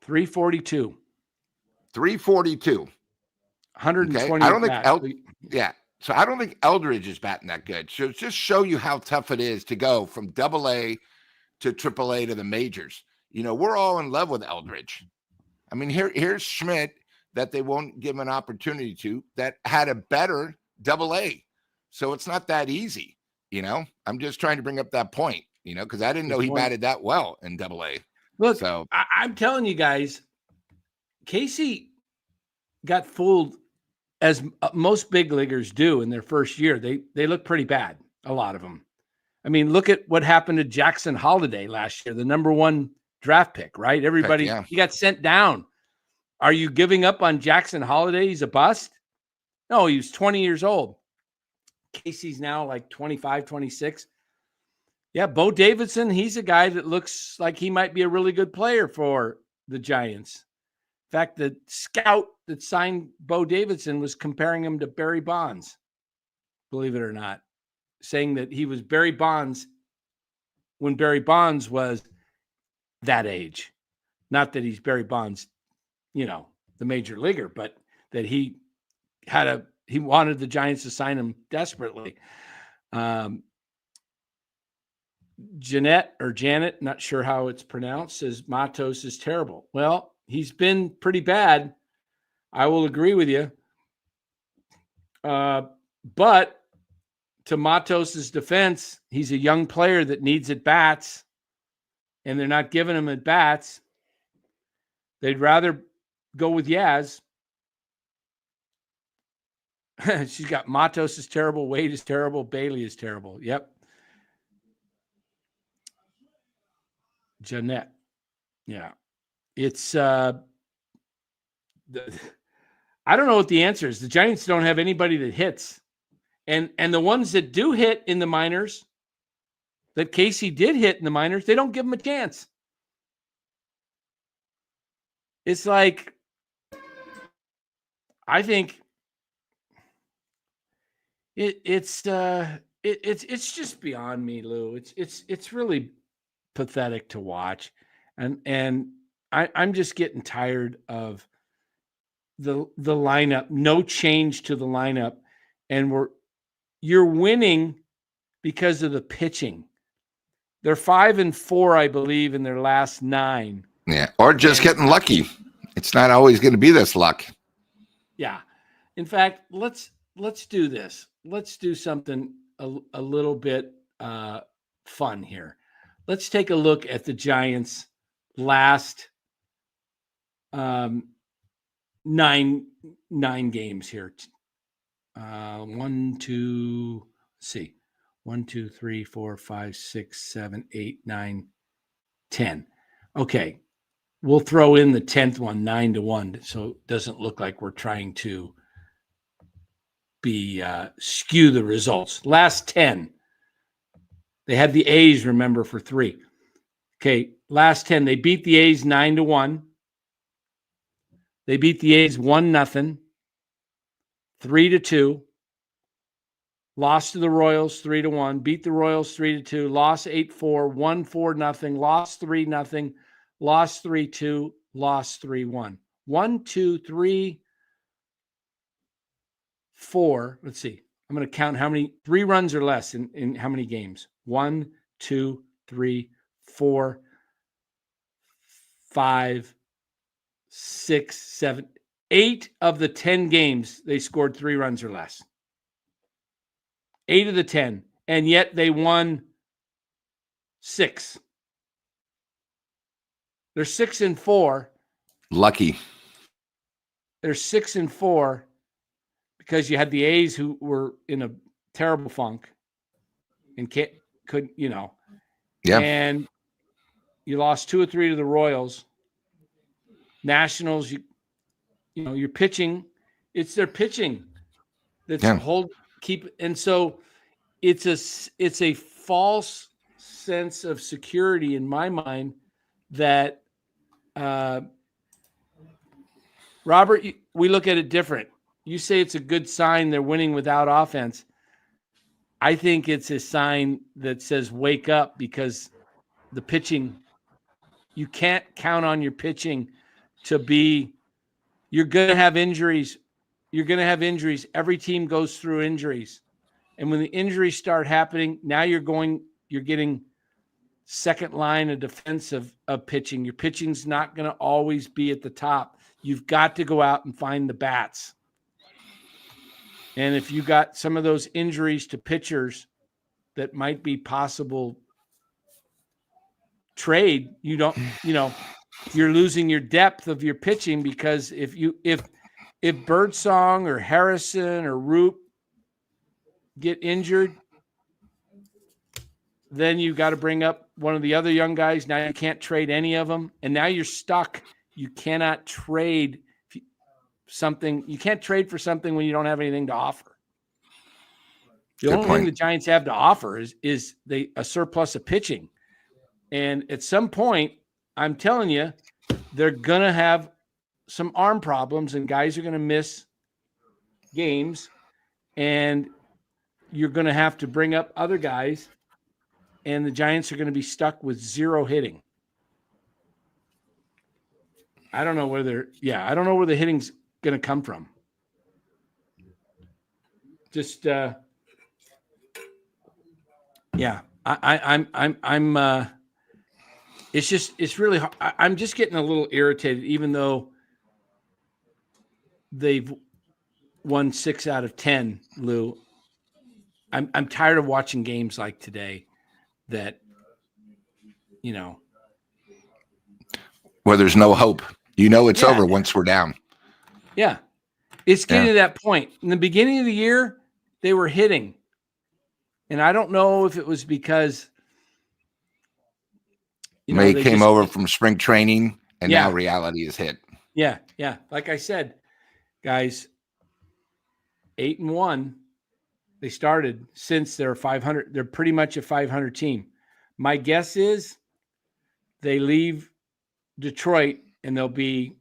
342. 342. 120. Okay? I don't think So I don't think Eldridge is batting that good. So just show you how tough it is to go from AA to AAA to the majors. We're all in love with Eldridge. Here's Schmidt that they won't give an opportunity to that had a better AA. So it's not that easy. I'm just trying to bring up that point, because I didn't know he batted that well in AA. Look, so I'm telling you guys, Casey got fooled as most big leaguers do in their first year. They look pretty bad, a lot of them. Look at what happened to Jackson Holiday last year, the number 1 draft pick, right? Everybody, he got sent down. Are you giving up on Jackson Holiday? He's a bust? No, he was 20 years old. Casey's now like 25, 26. Yeah, Bo Davidson, he's a guy that looks like he might be a really good player for the Giants. fact, the scout that signed Bo Davidson was comparing him to Barry Bonds, believe it or not, saying that he was Barry Bonds when Barry Bonds was that age. Not that he's Barry Bonds, the major leaguer, but that he wanted the Giants to sign him desperately. Janet, not sure how it's pronounced, says Matos is terrible. Well, he's been pretty bad. I will agree with you. But to Matos's defense, he's a young player that needs at-bats, and they're not giving him at-bats. They'd rather go with Yaz. She's got Matos is terrible, Wade is terrible, Bailey is terrible. Yep. Jeanette. Yeah. It's I don't know what the answer is. The Giants don't have anybody that hits. And the ones that do hit in the minors, that Casey did hit in the minors, they don't give him a chance. It's like, I think it's just beyond me, Lou. It's really pathetic to watch, and I'm just getting tired of the lineup. No change to the lineup, and you're winning because of the pitching. They're 5-4, I believe, in their last 9. Yeah, or just getting lucky. It's not always going to be this luck. Yeah. In fact, let's do this. Let's do something a little bit fun here. Let's take a look at the Giants' last 9 games here. 1, 2, let's see. 1, 2, 3, 4, 5, 6, 7, 8, 9, 10. Okay. We'll throw in the 10th one, 9-1, so it doesn't look like we're trying to skew the results. Last 10. They had the A's, remember, for 3. Okay, last 10. They beat the A's 9-1. They beat the A's 1-0, 3-2. Lost to the Royals 3-1. Beat the Royals 3-2. Lost 8-4. Won 4-0. Lost 3-0. Lost 3-2. Lost 3-1. 1, 2, 3, 4. Let's see. I'm going to count how many 3 runs or less in how many games. 1, 2, 3, 4, 5, 6, 7, 8 of the 10 games they scored 3 runs or less. 8 of the 10, and yet they won 6. They're 6-4. Lucky. They're 6-4 because you had the A's who were in a terrible funk and couldn't. Yeah. And you lost 2 or 3 to the Royals. Nationals, you're pitching. It's their pitching that's and so it's a false sense of security in my mind that Robert, we look at it different. You say it's a good sign they're winning without offense. I think it's a sign that says wake up, because the pitching, you can't count on your pitching to be, you're going to have injuries. You're going to have injuries. Every team goes through injuries. And when the injuries start happening, now you're getting second line of defense of pitching. Your pitching's not going to always be at the top. You've got to go out and find the bats. And if you got some of those injuries to pitchers that might be possible trade, you're losing your depth of your pitching, because if Birdsong or Harrison or Roop get injured, then you got to bring up one of the other young guys. Now you can't trade any of them, and now you're stuck. You cannot trade something. You can't trade for something when you don't have anything to offer. The only thing the Giants have to offer is a surplus of pitching. And at some point, I'm telling you, they're going to have some arm problems, and guys are going to miss games, and you're going to have to bring up other guys, and the Giants are going to be stuck with zero hitting. I don't know where the hitting's going to come from. Just I'm it's really hard. I'm just getting a little irritated, even though they've won 6 out of 10, Lou. I'm tired of watching games like today that, where there's no hope. It's over once we're down. Yeah. It's getting to that point. In the beginning of the year, they were hitting. And I don't know if it was because they came over from spring training, and now reality is hit. Yeah. Like I said, guys, 8-1. They started since they're 500. They're pretty much a 500 team. My guess is they leave Detroit and they'll be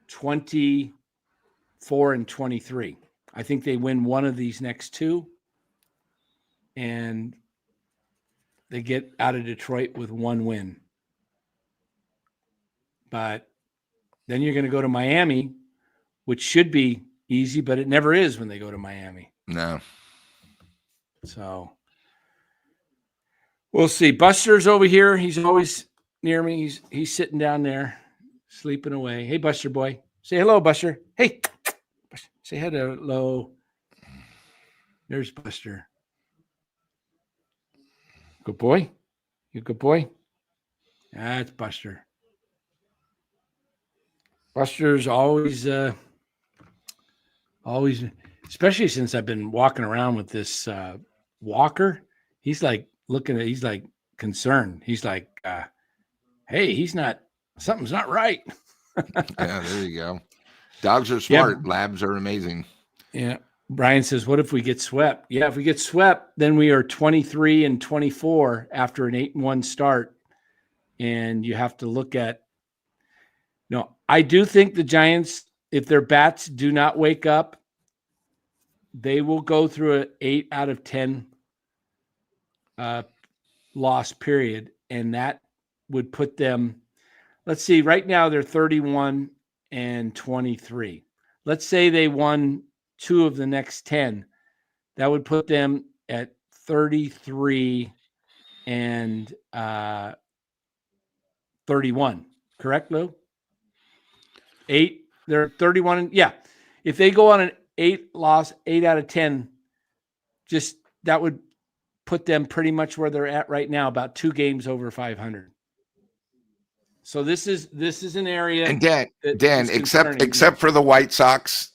24-23. I think they win one of these next two, and they get out of Detroit with one win. But then you're going to go to Miami, which should be easy, but it never is when they go to Miami. No. So we'll see. Buster's over here. He's always near me. He's sitting down there, sleeping away. Hey, Buster boy. Say hello, Buster. Hey. Say hello. There's Buster. Good boy. You good boy? That's Buster. Buster's always, especially since I've been walking around with this walker. He's like he's like concerned. He's like, hey, something's not right. Yeah, there you go. Dogs are smart. Yeah. Labs are amazing. Yeah. Brian says, what if we get swept? Yeah, if we get swept, then we are 23-24 after an 8-1 start. And you have to look at, I do think the Giants, if their bats do not wake up, they will go through an 8 out of 10 loss period. And that would put them, let's see, right now they're 31-23. Let's say they won 2 of the next 10. That would put them at 33 and 31. Correct, Lou? 8. They're 31. Yeah. If they go on an 8 out of 10, just that would put them pretty much where they're at right now, about 2 games over 500. So this is an area. And Dan, except for the White Sox,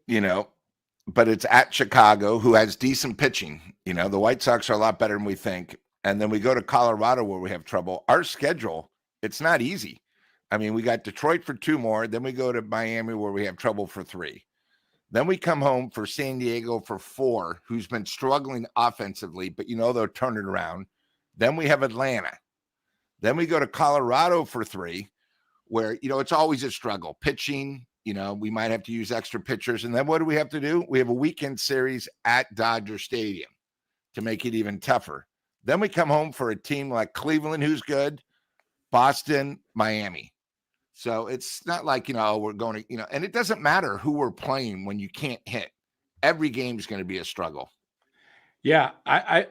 but it's at Chicago, who has decent pitching. The White Sox are a lot better than we think. And then we go to Colorado, where we have trouble. Our schedule, it's not easy. I mean, we got Detroit for 2 more. Then we go to Miami, where we have trouble for 3. Then we come home for San Diego for 4, who's been struggling offensively, but they'll turn it around. Then we have Atlanta. Then we go to Colorado for 3, where, it's always a struggle. Pitching, we might have to use extra pitchers. And then what do we have to do? We have a weekend series at Dodger Stadium to make it even tougher. Then we come home for a team like Cleveland, who's good, Boston, Miami. So it's not like, we're going to, and it doesn't matter who we're playing when you can't hit. Every game is going to be a struggle. Yeah, I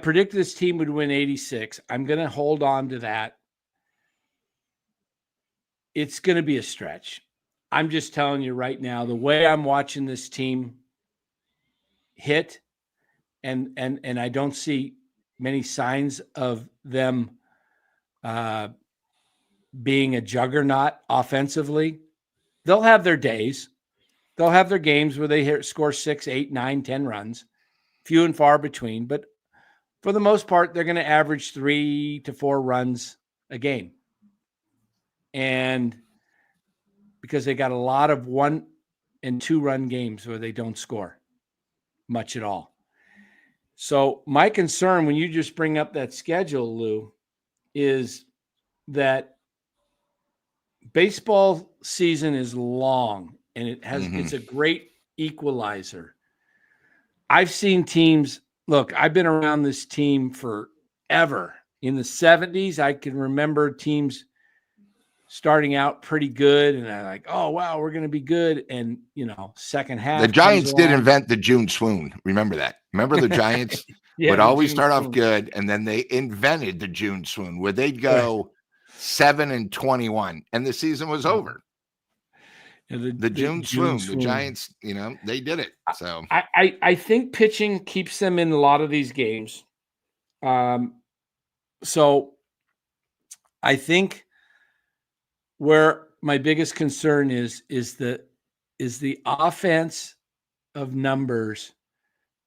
predict this team would win 86. I'm going to hold on to that. It's going to be a stretch. I'm just telling you right now, the way I'm watching this team hit, and I don't see many signs of them being a juggernaut offensively. They'll have their days. They'll have their games where they score 6, 8, 9, 10 runs, few and far between. But for the most part, they're going to average 3 to 4 runs a game. And because they got a lot of 1 and 2 run games where they don't score much at all. So my concern when you just bring up that schedule, Lou, is that baseball season is long, and it's a great equalizer. I've seen teams, look, I've been around this team forever. In the 70s, I can remember teams starting out pretty good, and I'm like, oh, wow, we're going to be good. And, second half. The Giants did invent the June swoon. Remember that? Remember the Giants would always start off good, and then they invented the June swoon where they'd go 7-21, and the season was over. The June swoon, the Giants, they did it. So I think pitching keeps them in a lot of these games. So I think where my biggest concern is the offense of numbers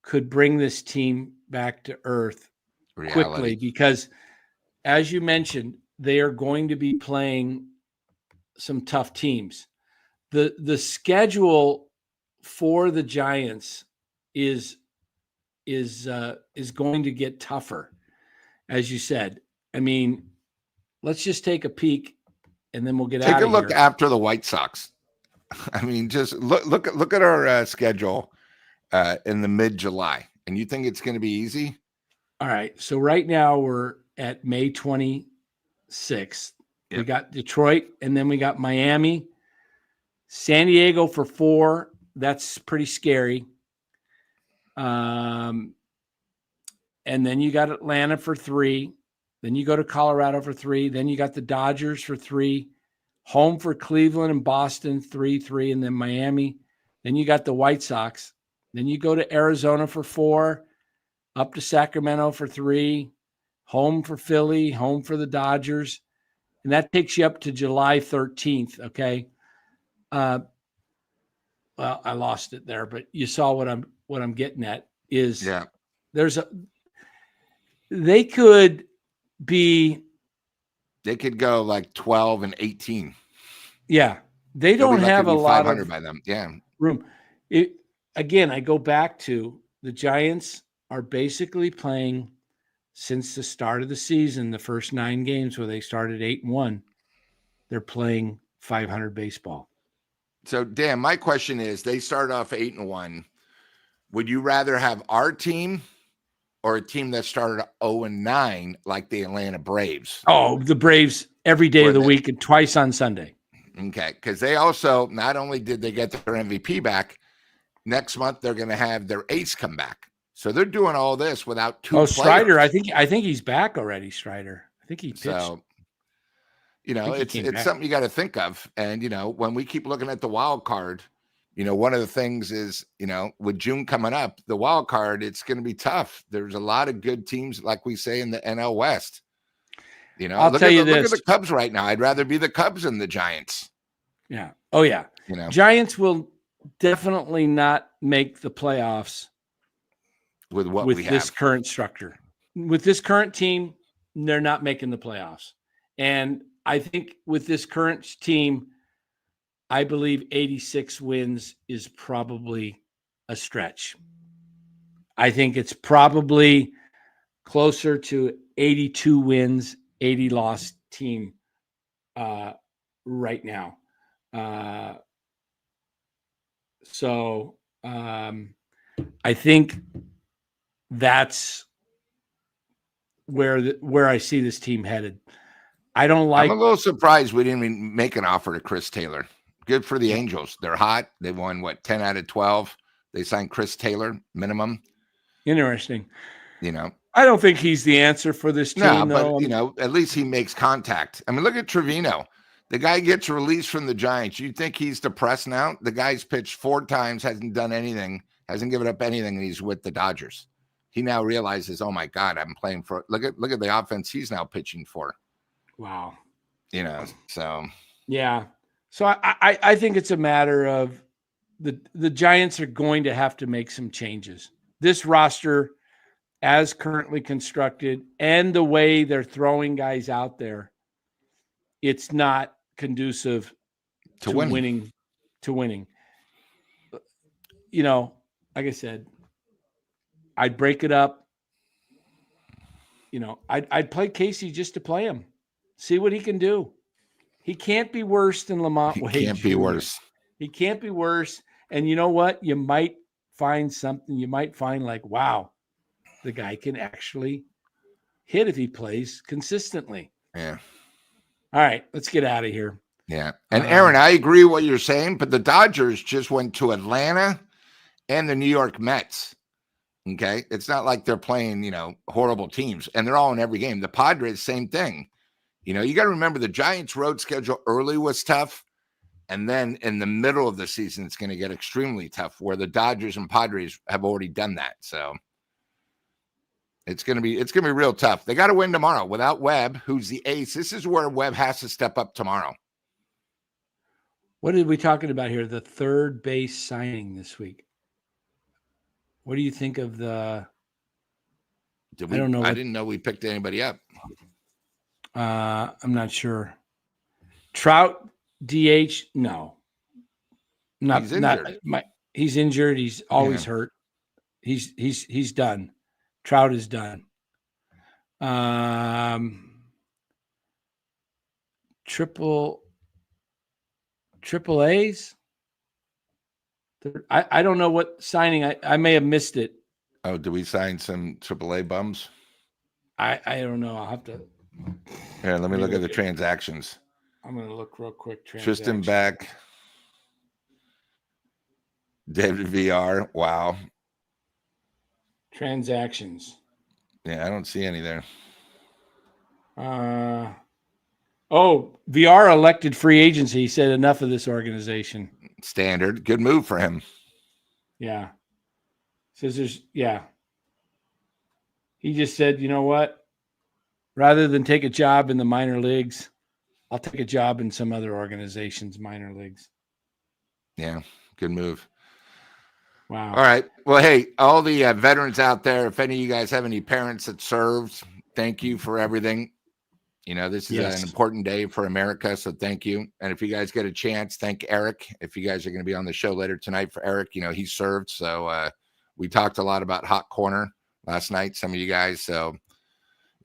could bring this team back to earth quickly, because as you mentioned, they are going to be playing some tough teams. The schedule for the Giants is going to get tougher, as you said. I mean, let's just take a peek, and then we'll get out of here. Take a look after the White Sox. I mean, just look at our schedule in the mid-July, and you think it's going to be easy? All right. So right now we're at May 26th. Yep. We got Detroit, and then we got Miami, San Diego for 4. That's pretty scary. And then you got Atlanta for 3. Then you go to Colorado for 3. Then you got the Dodgers for 3. Home for Cleveland and Boston, 3-3, and then Miami. Then you got the White Sox. Then you go to Arizona for 4, up to Sacramento for 3, home for Philly, home for the Dodgers. And that takes you up to July 13th, okay? Well, I lost it there, but you saw what I'm getting at is they could go like 12-18. Yeah. They don't have a lot of by them. Yeah. Room. Again, I go back to the Giants are basically playing since the start of the season, the first 9 games where they started 8-1, they're playing 500 baseball. So, Dan, my question is, they started off 8-1. Would you rather have our team or a team that started 0-9 like the Atlanta Braves? Oh, the Braves every day of the week and twice on Sunday. Okay, because they also, not only did they get their MVP back, next month they're going to have their ace come back. So they're doing all this without 2 players. Strider, I think he's back already, Strider. I think he pitched. So, it's something you got to think of. And, when we keep looking at the wild card, one of the things is, with June coming up, the wild card, it's going to be tough. There's a lot of good teams, like we say, in the NL West. I'll tell you this. Look at the Cubs right now. I'd rather be the Cubs than the Giants. Yeah. Oh, yeah. Giants will definitely not make the playoffs with this current structure. With this current team, they're not making the playoffs. And I think with this current team, I believe 86 wins is probably a stretch. I think it's probably closer to 82 wins, 80 loss team right now. So I think that's where I see this team headed. I'm a little surprised we didn't even make an offer to Chris Taylor. Good for the Angels. They're hot. They won 10 out of 12. They signed Chris Taylor minimum. Interesting. I don't think he's the answer for this team. No, but at least he makes contact. I mean, look at Trevino. The guy gets released from the Giants. You think he's depressed now? The guy's pitched 4 times, hasn't done anything, hasn't given up anything, and he's with the Dodgers. He now realizes, oh my God, I'm playing for. Look at the offense he's now pitching for. Wow. So yeah. So I think it's a matter of the Giants are going to have to make some changes. This roster, as currently constructed, and the way they're throwing guys out there, it's not conducive to winning. Like I said, I'd break it up. I'd play Casey just to play him, see what he can do. He can't be worse than Lamont Wade. He can't be worse. He can't be worse. And you know what? You might find something. You might find like, wow, the guy can actually hit if he plays consistently. Yeah. All right, let's get out of here. Yeah. And Aaron, I agree with what you're saying, but the Dodgers just went to Atlanta and the New York Mets. Okay. It's not like they're playing, horrible teams, and they're all in every game. The Padres, same thing. You got to remember the Giants' road schedule early was tough. And then in the middle of the season, it's going to get extremely tough, where the Dodgers and Padres have already done that. So it's going to be real tough. They got to win tomorrow without Webb, who's the ace. This is where Webb has to step up tomorrow. What are we talking about here? The third base signing this week. What do you think of the? I don't know. I didn't know we picked anybody up. I'm not sure. Trout, DH, no. He's injured. He's injured. He's always hurt. He's done. Trout is done. Triple A's. I don't know what signing. I may have missed it. Oh, did we sign some AAA bums? I don't know. I'll have to. Here, let me look at the transactions. I'm going to look real quick. Tristan Beck. David VR. Wow. Transactions. Yeah, I don't see any there. VR elected free agency. He said enough of this organization. Standard. Good move for him. Yeah. Says he just said, you know what? Rather than take a job in the minor leagues, I'll take a job in some other organization's minor leagues. Yeah. Good move. Wow. All right. Well, hey, all the veterans out there, if any of you guys have any parents that served, thank you for everything. This is an important day for America, so thank you. And if you guys get a chance, thank Eric. If you guys are going to be on the show later tonight for Eric, he served. So we talked a lot about Hot Corner last night, some of you guys. So,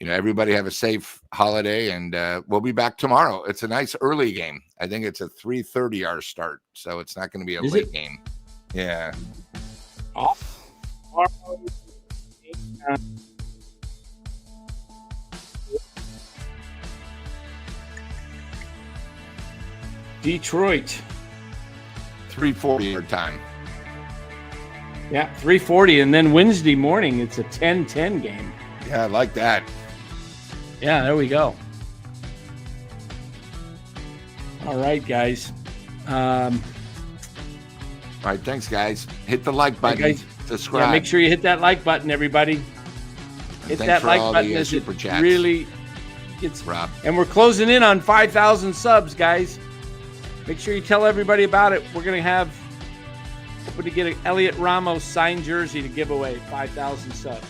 everybody have a safe holiday, and we'll be back tomorrow. It's a nice early game. I think it's a 3:30 our start, so it's not going to be a late game. Yeah. Detroit. 3:40 our time. Yeah, 3:40, and then Wednesday morning it's a 10-10 game. Yeah, I like that. Yeah, there we go. All right, guys. All right, thanks, guys. Hit the like button. Hey, guys, subscribe. Yeah, make sure you hit that like button, everybody. Hit that like button. The, super chats. Really gets Rob. And we're closing in on 5,000 subs, guys. Make sure you tell everybody about it. We're going to get an Elliot Ramos signed jersey to give away. 5,000 subs.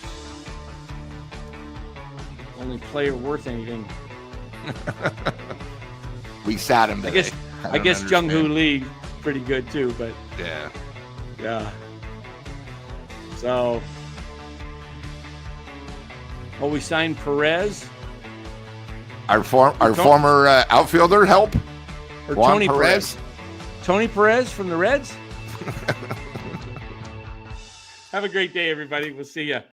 Only player worth anything. We sat him today. I guess Jung Hoo Lee pretty good too, but yeah. So, we signed Perez. Our former outfielder help. Or Tony Perez. Tony Perez from the Reds. Have a great day, everybody. We'll see you.